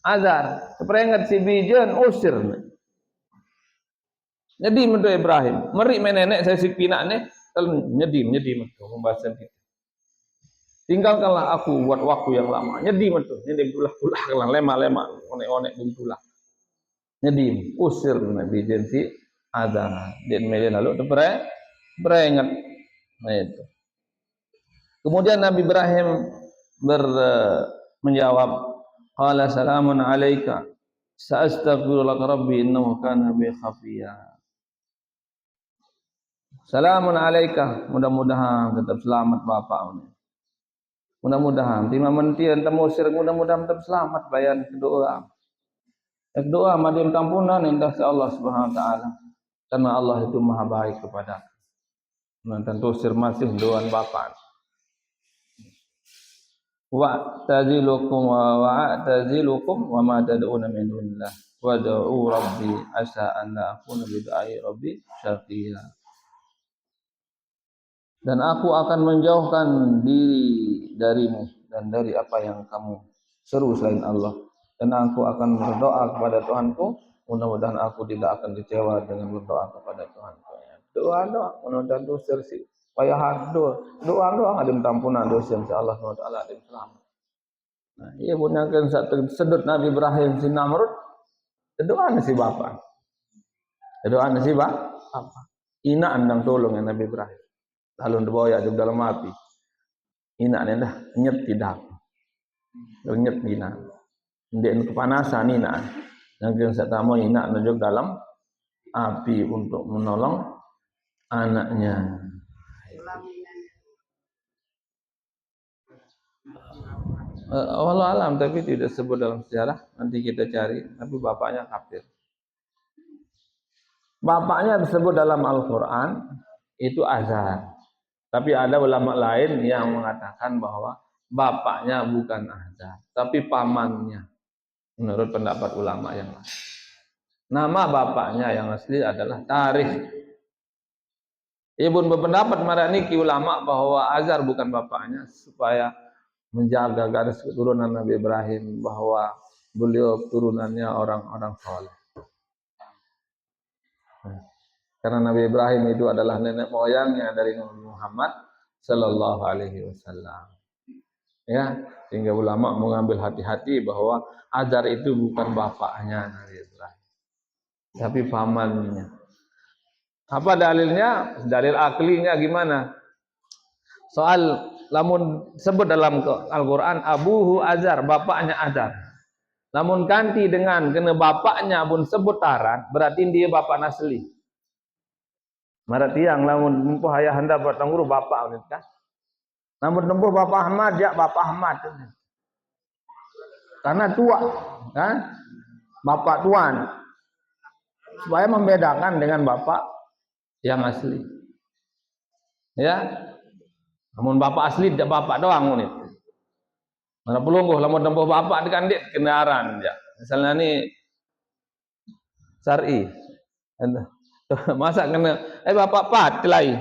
Azar, keperingat si bijen usir. Nyedim itu Ibrahim, merik menenek saya si pinak nih, nyedim itu pembahasan kita. Tinggalkanlah aku buat waktu yang lama. Nyedim itu, nyedim pulah kelang lema onek buntulah. Nyedim, usir Nabi bijen si Azar. Dan media lalu itu beringat. Nah itu. Kemudian Nabi Ibrahim menjawab, qala salamun alayka sa'astaghfirullah rabbi innahu kana bi khafiya. Salamun alayka, mudah-mudahan tetap selamat bapak. Mudah-mudahan timah mentian temu usir, mudah-mudahan tetap selamat bayan doa. Doa madim tampunan indah Allah Subhanahu wa taala. Karena Allah itu maha baik kepada. Tentu usir masih doan bapak. Wa'tazilukum wa ma tad'una min dunillah wad'u rabbi asa an la akuna bid'ai rabbi syaqiya. Dan aku akan menjauhkan diri darimu dan dari apa yang kamu seru selain Allah. Dan aku akan berdoa kepada Tuhanku, mudah-mudahan aku tidak akan kecewa dengan berdoa kepada Tuhanku. Doa mudah-mudahan dosa sih. Payah hardul. Doa ada tampunan dosa insyaallah SWT ada selamat. Nah, ia punyakeun sedut Nabi Ibrahim si Namrud. Doa si bapak. Doa si bapak. Ina andang tolong ya Nabi Ibrahim. Lalu dibawa di dalam api. Ina dah nyet tidak. Nyet ina. Ndek kepanasan ina. Yang kita tahu ina nujuk dalam api untuk menolong anaknya. Allah alam tapi tidak sebut dalam sejarah, nanti kita cari. Tapi bapaknya kafir. Bapaknya disebut dalam Al-Quran itu Azar. Tapi ada ulama lain yang mengatakan bahwa bapaknya bukan Azar, tapi pamannya. Menurut pendapat ulama yang lain. Nama bapaknya yang asli adalah Tarikh. Ibn berpendapat maraniki ulama bahwa Azar bukan bapaknya supaya menjaga garis keturunan Nabi Ibrahim bahwa beliau turunannya orang-orang saleh. Karena Nabi Ibrahim itu adalah nenek moyangnya dari Nabi Muhammad sallallahu alaihi wasallam. Ya, sehingga ulama mengambil hati-hati bahwa Azar itu bukan bapaknya Nabi Ibrahim, tapi pamannya. Apa dalilnya? Dalil aklinya gimana? Soal lamun sebut dalam Al-Quran Abuhu Azar, bapaknya Azar. Namun ganti dengan kena bapaknya pun sebut taran, berarti dia bapak asli. Marat yang lamun mempuh ayah anda batang guru bapak unit kan. Namun tempuh bapak Ahmad ya bapak Ahmad. Karena tua kan? Bapak tuan. Supaya membedakan dengan bapak yang asli. Ya. Namun bapak asli tidak bapak doang unit. Mana pelungguh lamun tempuh bapak dikandik kendaraan ya. Misalnya ni syar'i. Masa kena bapak patlai.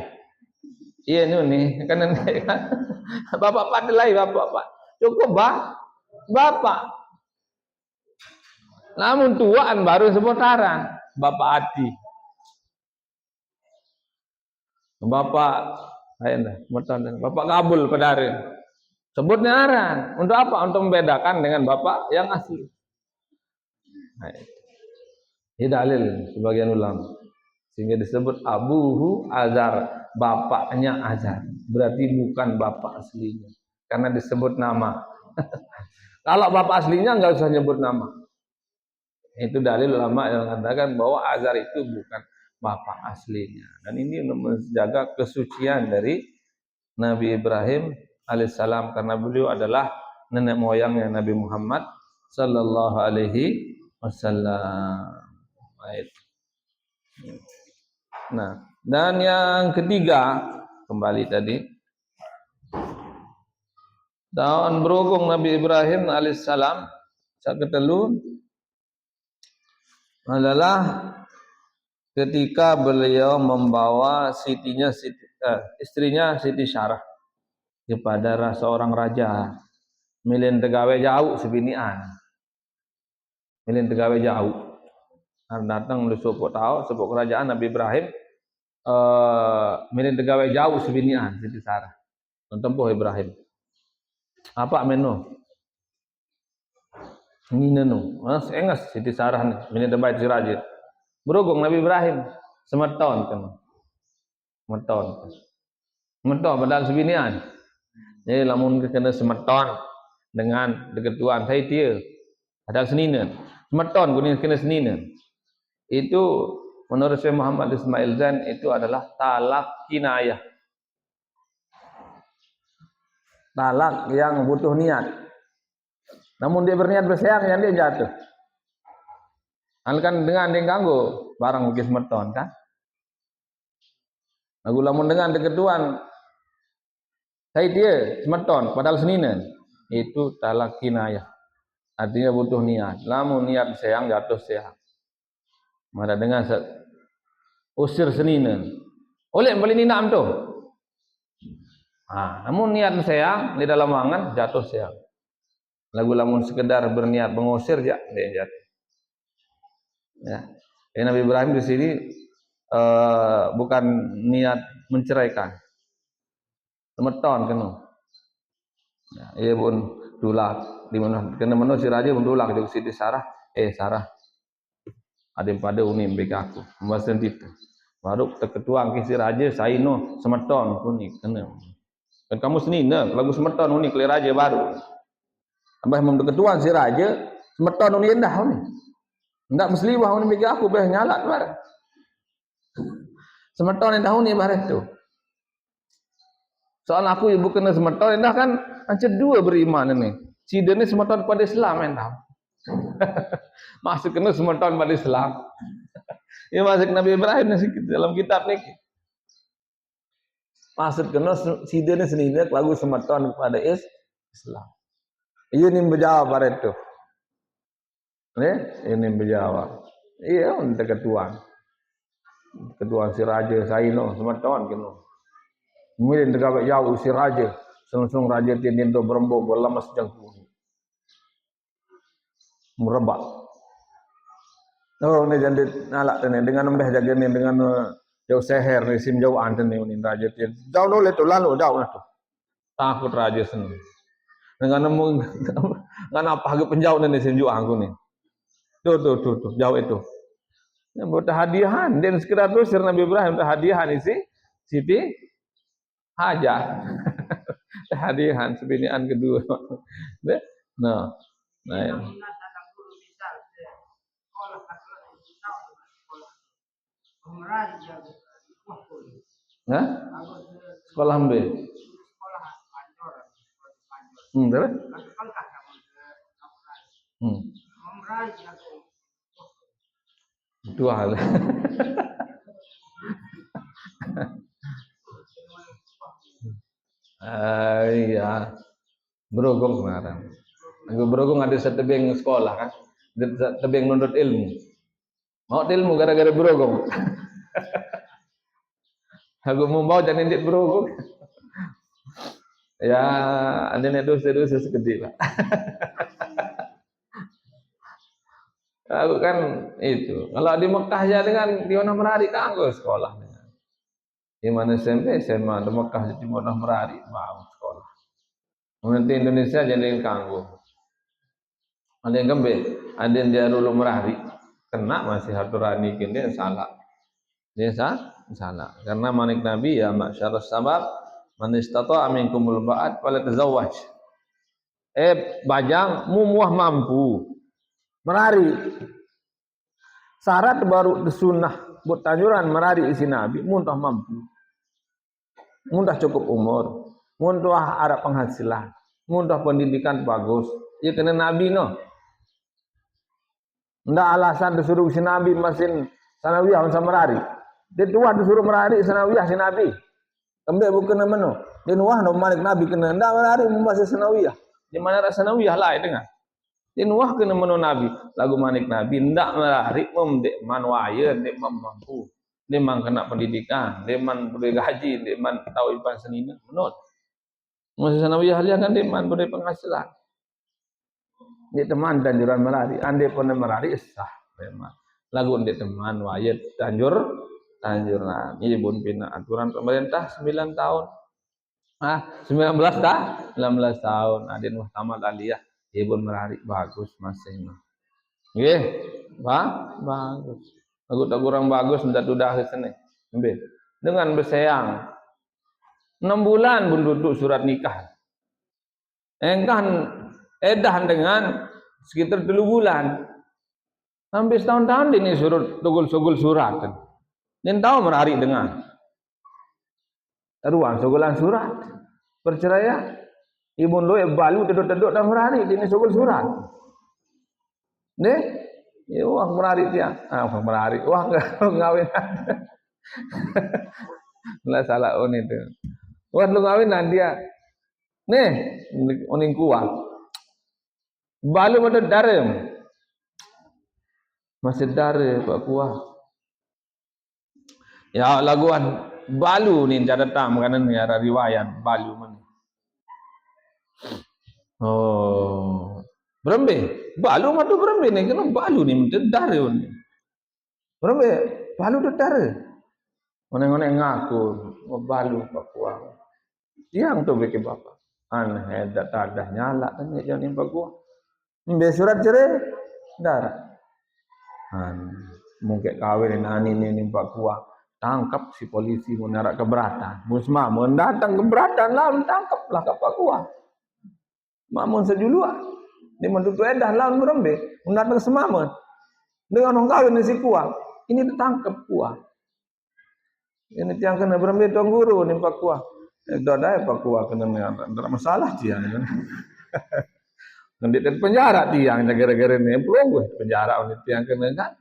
Iya ni kena bapak patlai bapak. Cukup bapak. Namun tuaan baru seputaran bapak Adi. Bapak bapak Kabul Pedarin. Sebutnya aran. Untuk apa? Untuk membedakan dengan bapak yang asli. Nah, ini dalil sebagian ulama. Sehingga disebut abuhu Azar, bapaknya Azar. Berarti bukan bapak aslinya. Karena disebut nama. Kalau bapak aslinya nggak usah nyebut nama. Itu dalil ulama yang mengatakan bahwa Azar itu bukan bapak aslinya. Dan ini untuk menjaga kesucian dari Nabi Ibrahim alaihissalam, karena beliau adalah nenek moyangnya Nabi Muhammad sallallahu alaihi wasallam. Baik. Nah, dan yang ketiga, kembali tadi, tahun berhubung Nabi Ibrahim alaihissalam saat ketelu adalah ketika beliau membawa istrinya Siti Syarah kepada seorang raja, milih tegawe jauh sebinian, milih tegawe jauh. Datang lu sepuk kerajaan Nabi Ibrahim, milih tegawe jauh sebinian Siti Syarah, tempuh Ibrahim. Apa menu? Ini nenu, engas Siti Syarah nih, milih terbaik si raja. Berhubung Nabi Ibrahim semeton kan, semeton padahal sebinian. Jadi lamun kena semeton dengan deketuan saya dia, padahal seninen, semeton kuning kena seninen. Itu menurut Syekh Muhammad Ismail Zain itu adalah talak kinayah, talak yang butuh niat. Namun dia berniat bersayang, yang dia jatuh. Kan dengan dia ganggu barang mungkin semeton kan. Lagu lamun dengan deketuan saya dia semeton padahal seninen, itu talak kinayah. Artinya butuh niat. Lamun niat sayang jatuh sayang. Mada dengan usir seninen. Oleh beli ninam tu. Namun niat sayang di dalam angan jatuh sayang. Lagu lamun sekedar berniat mengusir dia jatuh. Ya. Nabi Ibrahim di sini bukan niat menceraikan. Semeton kena. Ya, ia pun dulak di mana kena menu si raja pun dulak di Siti Syarah. Sarah. Adim pada unim bagi aku membahasan itu baru terketuang kisi raja saino semeton unik kena dan kamu senina lagu semeton unik le raja baru tambah memperketuan si raja semeton unik indah unik ndak muslimah unik bagi aku beh nyala bareng semeton indah unik bareng tu soal aku ibu kena semeton indah kan ancet dua beriman ini si dene semeton pada Islam indah masuk kena semeton pada Islam. Ya masuk Nabi Ibrahim dalam kitab ni. Masuk kena si dene senine lagu semeton pada Islam. Ia ni berjawab pada itu. Ini berjawab. Iya untuk ketuan. Ketuan si raja saino semeton kena. Kemudian dekat jauh si raja. Sung raja tindin tu berembuk berlemas jangkung. Merebak. Oh, ni jadi nalak ni dengan mbah jaga ni dengan jauh seher ni sim jauh anten ni raja tian. Jauh noleh tu lalu jauh lah tu. Takut raja sendiri. Dengan nemu dengan apa harga penjauh ni sim jauh aku ni. Tu jauh itu. Yang buat hadiahan dan sekedar tu sir Nabi Ibrahim tu hadiahan isi Siti Hajar. Hadiahan sebinian kedua. Nah. Sekolah ambil. Betul? Dua hal. Iya. Berogong kemarin. Berogong ada setebing sekolah kan. Tebing nuntut ilmu. Mau ilmu gara-gara berogong. Aku mau bawa jangan indik berogong. Ya, ada nek dosa-dosa sekedip lah. Aku kan itu. Kalau di Mekah aja dengan di mana merari kanggo sekolah. Di mana SMP, SMA, di Mekah di mana merari mau sekolah. Nanti Indonesia jadi kanggo. Ada yang kembe, ada yang dia dulu merari, kena masih haturani kini salah. Dia salah. Karena manik Nabi ya masyarus sabab man istata'a minkumul ba'at fala tazawwaj. Bajang mumuah mampu merari. Syarat baru sunnah buat tanjuran merari isi Nabi muntah mampu. Muntah cukup umur, muntah ada penghasilan, muntah pendidikan bagus. Ya kena Nabi no. Ndak alasan disuruh si Nabi mesin sanawiyah sama merari. Dia tua disuruh merari sanawiyah si Nabi. Kembali bukan menu. Dia nuah no malik Nabi kena ndak merari masih sanawiyah. Di mana rasa sanawiyah lah dengar. Dia nuah kena menu Nabi. Lagu manik Nabi ndak merari memdek manwaya dek mampu. Dia mang kena pendidikan, dia man boleh gaji, dia man tahu ipan senina menurut. Masih sanawiyah dia kan dia man boleh penghasilan. Dia teman tanjuran melari, andai pun melari sah memang. Lagu dia teman wayat tanjuran. Ini pun pina aturan pemerintah 9 tahun. 19 dah, 19 tahun. Adin wah tamat aliyah. Dia pun melari bagus masih. Nggih, bagus. Lagu tak kurang bagus minta tudah ke sini. Ambil. Dengan bersayang. 6 bulan pun duduk surat nikah. Engkau edah dengan sekitar 3 bulan. Sampai setahun-tahun ini suruh tugul-sugul surat. Dan tahu merari dengan ruang sugulan surat. Perceraian. Ibu lu balu teduk-teduk dan merari ini sugul surat. Nih, ya wah merari dia. Merari. Wah ngawin. Lah salah on itu. Wah lu ngawin dia. Nih, oning kuah. Balu pada darem. Masih dare Pak kuah. Ya laguan balu ni cara tam kanan ni ada riwayat balu mana. Oh. Berembe. Balu matu berembe ni kena balu ni mesti dare ni. Berembe, balu tu dare. Oneng-oneng ngaku balu Pak kuah. Tiang tu bikin bapak. Aneh dah ada nyala kan dia ni Pak kuah. Ambil surat cerai darah. Mungkin kawin ini Pak kuah. Tangkap si polisi menarik keberatan. Musma mendatang keberatan lah, tangkaplah ke Pak kuah. Mamun sejuluan. Dia mendudu edah lawan berembe. Mendatang semamun. Dengan orang kawin si kuah. Ini ditangkap kuah. Ini tiang kena berembe tuan guru ni Pak kuah. Itu ada Pak kuah kena ada masalah dia. Nanti penjara tiang gara-gara ni pelungguh penjara ni tiang kena kan.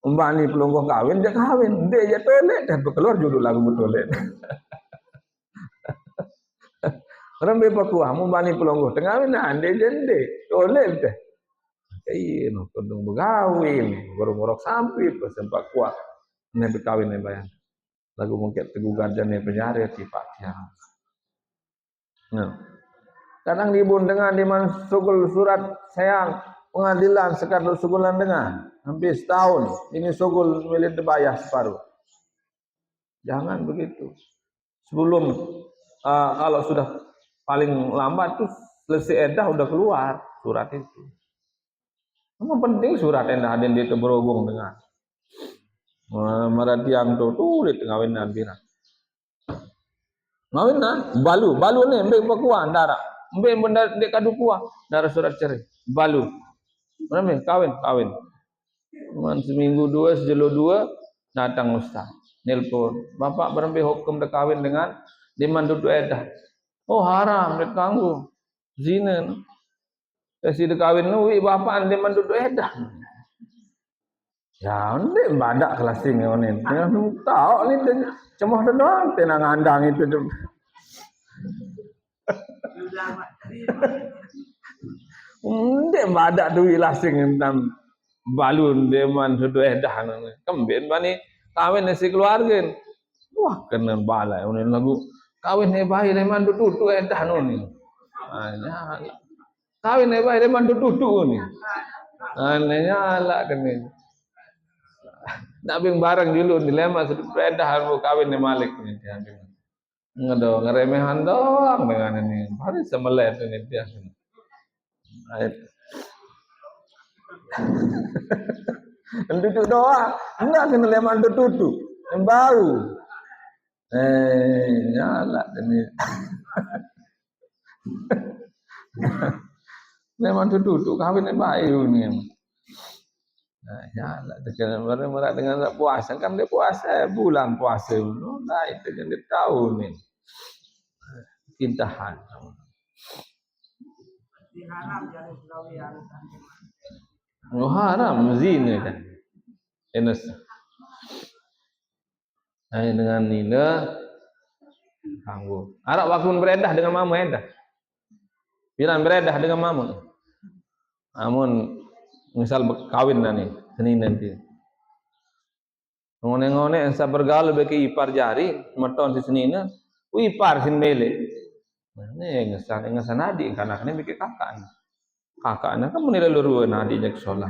Umbani pelungguh kawin dia kawin, dia toilet dan keluar judul lagu toilet. Orang bepa kuah umbani pelungguh tengah wina dia jende toilet teh. Kain kondong begawin, gorong-gorong sampit sempat kuah. Ni berkawin ni bayang. Lagu mungkin tergugat jane penjara tipak tiang. Nah. Kadang dibun dengan dimansukul surat sayang pengadilan sekadar sugulan dengan hampir setahun ini sugul milik dibayar separuh. Jangan begitu. Sebelum kalau sudah paling lambat tuh selesai edah udah keluar surat itu. Memang penting surat edah ada itu berhubung dengan maratiang tu tulis ngawin nabira. Ngawin balu ni ambil pakuan darah. Ambil benda dek kadu kuah darah surat cerai. Balu. Mana kawin. Man seminggu dua sejelo dua datang ustaz. Nelpon. Bapak berembe hukum dah kawin dengan diman duduk edah. Oh haram dek kanggu. Zina. Kasi dah kawin nuwi bapak diman duduk edah. Ya ndek badak kelasing ni. Tahu ni cemah doang tenang andang itu. Ndek badak tu lasing entam balun deman sudah edah kembin bani kawin nasi keluarga. Wah kena balai ni lagu kawin ni bayi leman dudu edah ni. Kawin ni bayi leman dudu ni. Nyala kena. Nak bing barang dulu dilema sudah edah mau kawin ni malik ni dia. Ngado ngeremehan doang dengan ini. Hari semelet ini dia. Duduk doa, enggak kena lemak tutu, yang bau. Nyala ini. Lemak tutu kawin yang bayu ni. Nah, nyala dengan mereka dengan puasa kan dia puasa bulan puasa dulu, nah itu kan dia tahu ni. Intahan. Oh haram zina kan. Enes. Dengan nila kanggo. Arak waktu beredah dengan mamu edah. Bilang beredah dengan mamu. Amun misal kawin nih Senin nanti. Ngone-ngone ensa bergaul beki ipar jari, meton si Senina, ipar sin mele. Nah, ngesan adik karena kene beki kakak. Kakaknya kan menilai luruan adiknya ke sekolah.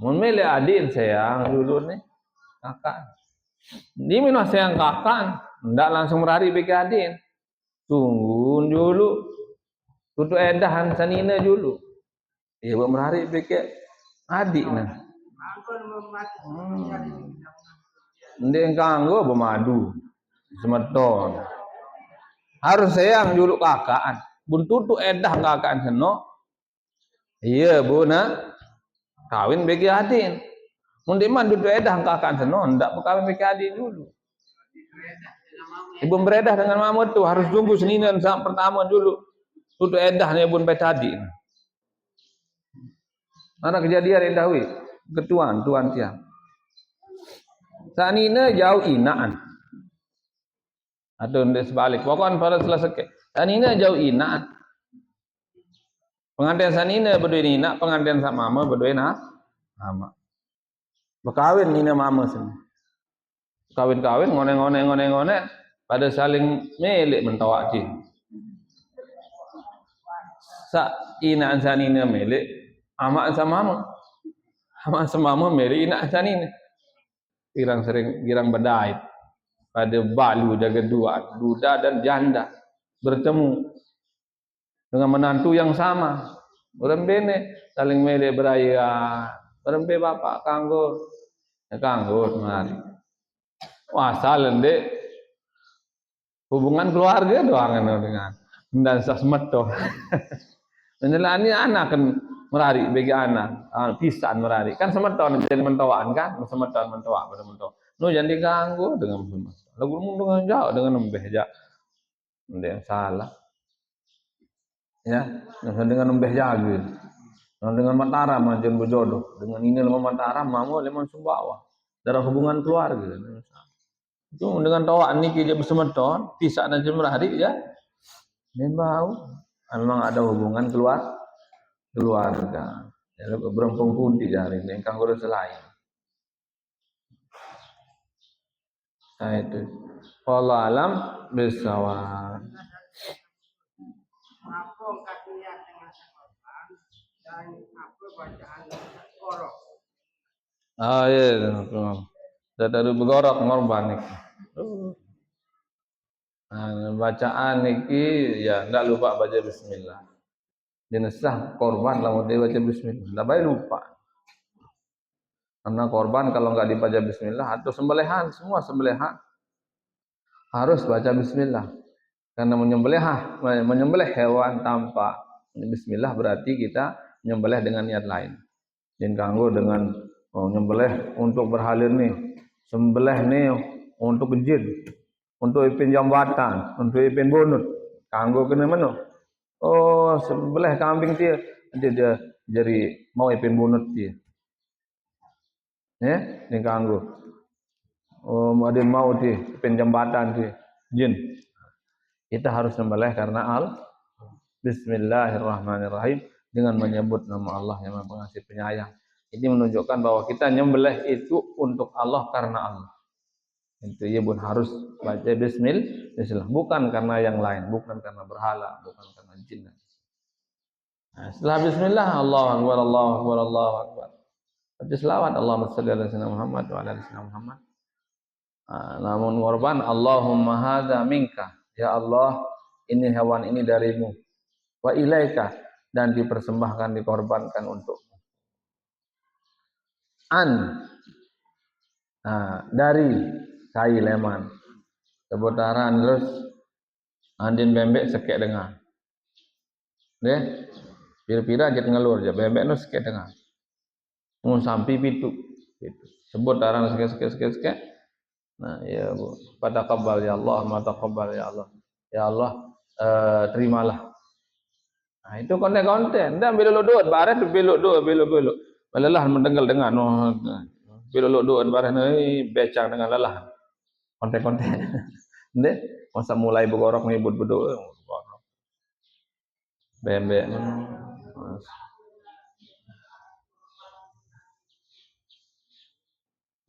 Mun mele adik sayang dulu nih kakak. Di mana sayang kakak, ndak langsung merari beki adik. Tunggu dulu. Tutu edahan Senina dulu. Iya buat merari beki adik nah. Ndek kanggo bermadu semeton. Harus sayang dulu kakaan. Buntutu edah kakaan seno. Iya bu na kawin bagi adin. Mun man dudu edah kakaan seno ndak kawin bagi adin dulu. Ibu beredah dengan mamut tuh harus tunggu Senin sampai pertama dulu. Dudu edahnya bun betadi. Ada kejadian edah wi. Ketuan tuan siang. Sanina jauh inaan. Atau ndek sebalik. Pokoknya pada selesai. Sanina jauh inaan. Pengantin sanina berdua nina, pengantin sama mama berdua mama. Berkawin nina mama sini. Kawin-kawin ngone pada saling milik mentawak ji. Sa inaan sanina milik, amak sama mama. Amak sama mama milik inaan sanina. Girang berdait. Pada balu jaga dua, duda dan janda bertemu dengan menantu yang sama. Orang bene saling mele beraya. Orang be bapak kanggo mari. Wah, salah dek. Hubungan keluarga doang dengan dan sasmeto. Menjelani anak kan merari bagi anak, pisan merari. Kan semeton jadi mentawaan kan, semeton mentawak pada mentawak. No jangan diganggu dengan semua. Lagu dengan jauh dengan nembeh aja. Ndek salah. Ya, dengan nembeh jaga. Dengan Mataram manjen berjodoh, dengan ini lemah Mataram mamu lemah Sumbawa. Dalam hubungan keluarga. Itu dengan tawak niki dia bersemeton, pisah dan jemrahari ya. Memang ada hubungan keluarga. Ya, berempung putih jari ini kang urus lain. Nah itu. Wallahu alam bisawab. Apa kakinya dengan korban dan apa bacaan korok? Iya, dari begorok korban nih. Bacaan niki ya enggak lupa baca bismillah. Jenazah korban lamun dia baca bismillah, enggak boleh lupa. Karena korban kalau enggak dibaca bismillah atau sembelihan, semua sembelihan harus baca bismillah. Karena menyembelih hewan tanpa bismillah berarti kita menyembelih dengan niat lain. Dan kanggo dengan menyembelih untuk berhalil nih, sembelih nih untuk jin, untuk ipin jambatan, untuk ipin bunut, kanggo kena meno. Oh, sembelih kambing dia jadi mau ipin bunut dia. Ya, ini kanggo. Oh, ada mau dia ipin jambatan dia, jin. Kita harus sembelih karena Bismillahirrahmanirrahim dengan menyebut nama Allah yang Maha Pengasih Penyayang. Ini menunjukkan bahwa kita nyembelih itu untuk Allah karena Allah. Itu ya pun harus baca bismillah, bukan karena yang lain, bukan karena berhala, bukan karena jin. Nah, setelah bismillah Allahu akbar Allahu akbar Allahu akbar. Baca selawat Allahumma shalli ala sayyidina Muhammad wa ala ali sayyidina Muhammad. Namun korban Allahumma hadza minka. Ya Allah, ini hewan ini darimu. Wa ilaika dan dipersembahkan dikorbankan untukmu. An, dari kai leman seputaran terus andin bembek sekek dengar deh pira-pira aja ngelur je bembek no sekek dengar mun sampai pitu gitu sebut darang sekek nah ya bu pada kabal ya Allah mata kabal ya Allah ya Allah terimalah. Nah itu konten dan belok doa barat belok doa belok lelah mendengar dengar no belok doa barat ni becang dengan lelah konten deh masa mulai bergorok menyebut berdoa bembek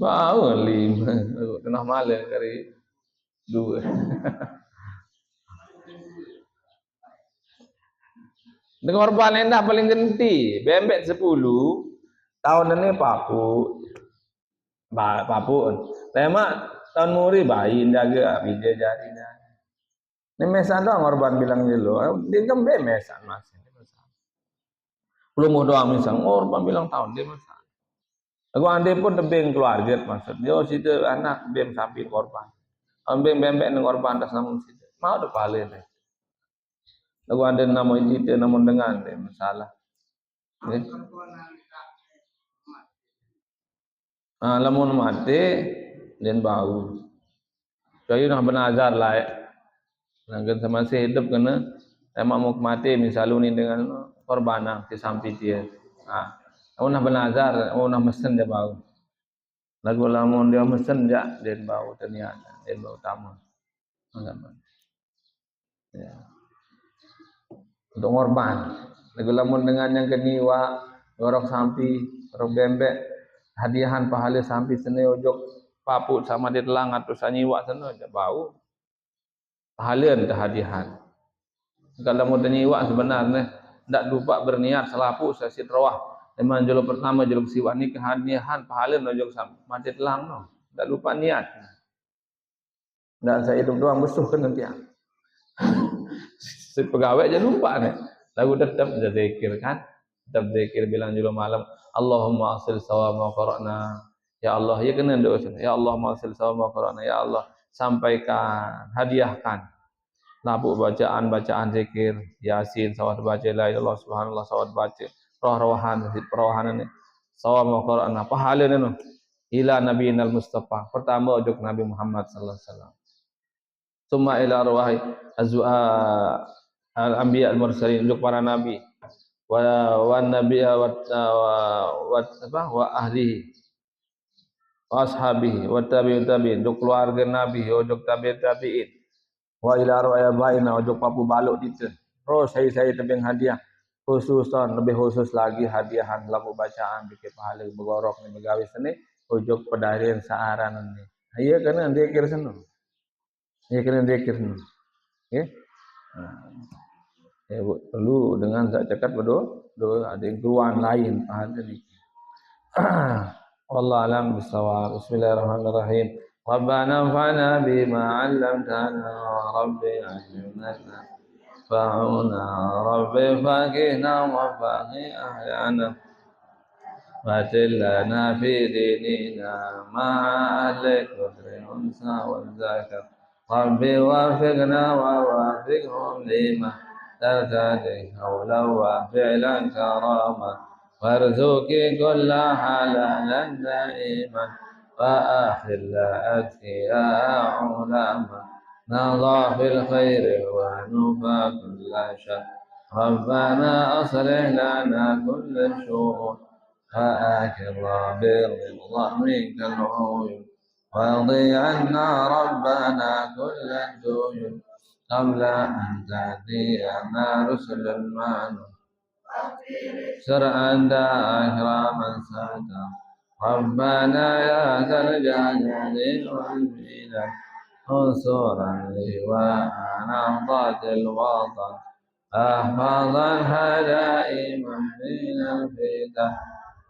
bau lima tengah malam kali dua dengan korban endah paling genti bembek 10 tahun ini papu lemak tahun muri bayi jaga bide jarinya ini mesan doang korban bilang dulu dia kan mesan mas belum doang misal korban bilang tahun dia mesan aku andai pun tebing keluarga maksud dia situ anak bem samping korban ambeng bembek dengan korban atas namun situ mau ada paling aku andai namun itu namun dengan masalah lamun mati dan bau jadi nak benazar lah nak sama masih hidup kena emak mau mati misalnya ni dengan korban di samping dia nak benazar nak mesen dia bau lagu lamun dia mesen dia bau ternyata dia bau tamu ya. Untuk korban lagu lamun dengan yang keniwa gorok sampi gorok bembek hadiahan pahala sampai seni ojok paput sama dia telang atau sanyiwa sana aja bau pahala entah hadiahan kalau mau sanyiwa sebenarnya tidak lupa berniat selapu sasid rawah memang jalur pertama jalur siwa ni kehadiahan pahala ojok sama dia telang no tidak lupa niat tidak saya hidup doang besuh kan nanti si pegawai aja lupa nih lagu tetap zikir kan tetap zikir bilang jalur malam Allahumma asil sawa ma qara'na ya Allah ya kena doa ya Allah asil sawa ma qara'na ya Allah sampaikan hadiahkan labuk bacaan zikir yasin sawat baca la ilaha subhanallah sawat baca roh-rohan ini sawa ma qara'na pahala ni ila nabiyinal mustafa pertama ujuk Nabi Muhammad sallallahu alaihi wasallam summa ila arwahi al anbiya al mursalin ujuk para nabi wa nabiyya wa ahlihi wa ashabihi wa tabi'in duk keluarga nabi duk tabi'in wa ila arwaya baina duk papu baluk itu terus saya tebing hadiah khususan lebih khusus lagi hadiahan lagu bacaan bikin pahala bergorok ni begawi seni ujuk pedarian saaran ni iya kena zikir senu iya kena zikir senu okey perlu dengan zat cakap berdoa ada keluhan lain pahala ni wallahu alam bisawab bismillahirrahmanirrahim rabbana anfa'na bima 'allamtana rabbi allimna fa'una rabbi faqihna wa faqih ahyana fatilana fi dinina ma'alik qadri unsa wal zakar rabbi wafiqna wa wafiqhum lima ترتدي حولا وفعلا كراما وارزقي كل حلالا دائما وآخر أتقيا علما نضع في الخير ونفى كل شر ربنا أصلح لنا كل الشرور فآكر بالرضا منك العيون واقضي عنا ربنا كل الديون قبل أن تأتينا رسل المعنون شرعا دائرا من ساتا ربنا يا ذا الجلال والمنن انصرا لواءنا ضاد الوطن احفظا دائما من الفتن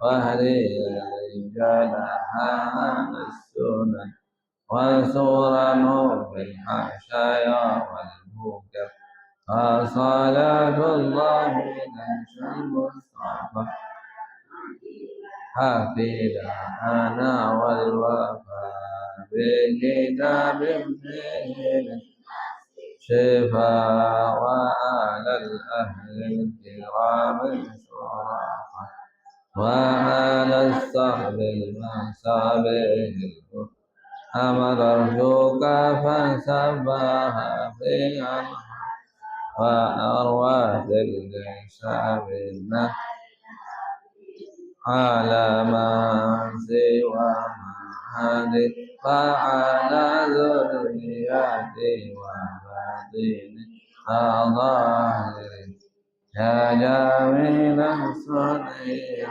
واهدي الرجال عن السنن وانصر نور في الحشايا والمنكر صلاة الله نشر المصطفى حفظ أنا والوفاء بكتاب فيه شفاء وعلى الأهل الكرام الشرفاء وعلى الصحب المصابيح أمر أرجوك فسبح في وأرواح الجيش منا على ما سوى هذه فعلى ذريتي وباطني ظاهر يا جميل الصنيع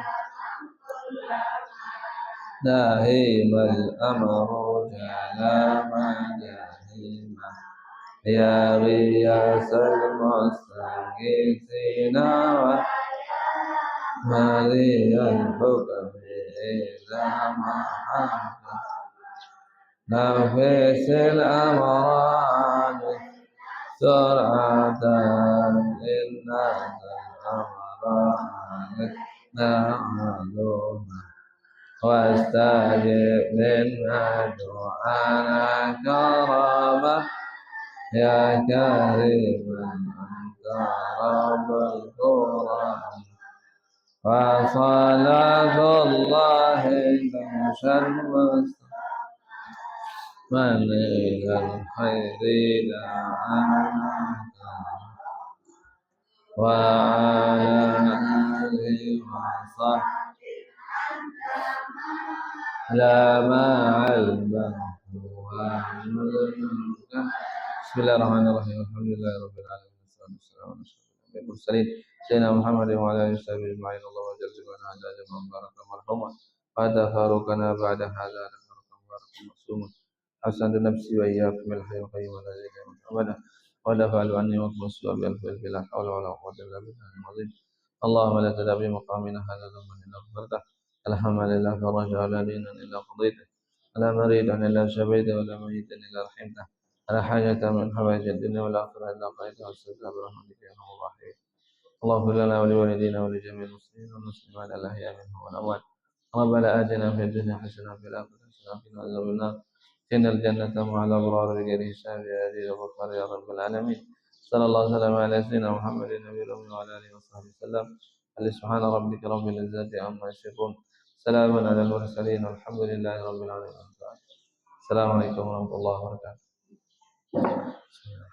داهيم الأمر جلا مجاهيما يا غياث المستغيثين ومالي الحكم إذا ما حكم نفس الأمراض سرعة إنك الأمراض نعلوها واستجب منا دعانا كرما يا كريما أنت رب الكرم وصلاة الله تمشى من إلى الخير دعاك وعلى آله وصحبه لا مع البحر والملك. بسم الله الرحمن الرحيم الحمد لله رب العالمين والصلاة والسلام على أشرف الأنبياء والمرسلين سيدنا محمد وعلى آله وصحبه أجمعين. اللهم اجعل جمعنا هذا جمعا مباركا مرحوما وتفارقنا بعد هذا تفارقا مباركا معصوما حسنت نفسي وإياكم بالحي القيوم الذي لا يموت أبدا ودفع عني وكم السوء بألف ألف لا حول ولا قوة إلا بالله العظيم. اللهم لا تدع بمقامنا هذا ذنبا إلا غفرته الحمد لله فرج ولا دينا إلا قضيته ولا مريدا إلا شفيته ولا ميتا إلا رحمته ولا حاجة من حوائج الدنيا والآخرة إلا قضيتها واستجاب برحمتك يا أرحم الراحمين. اللهم اغفر لنا ولوالدينا ولجميع المسلمين والمسلمات الأحياء منهم والأموات. ربنا آتنا في الدنيا حسنة وفي الآخرة حسنة وقنا عذاب النار. إن الجنة مع الأبرار بغير حساب يا عزيز الغفار يا رب العالمين. صلى الله وسلم على سيدنا محمد النبي الأمي وعلى آله وصحبه وسلم. سبحان ربك رب العزة عما يصفون سلام على المرسلين والحمد لله رب العالمين. السلام عليكم ورحمة الله وبركاته.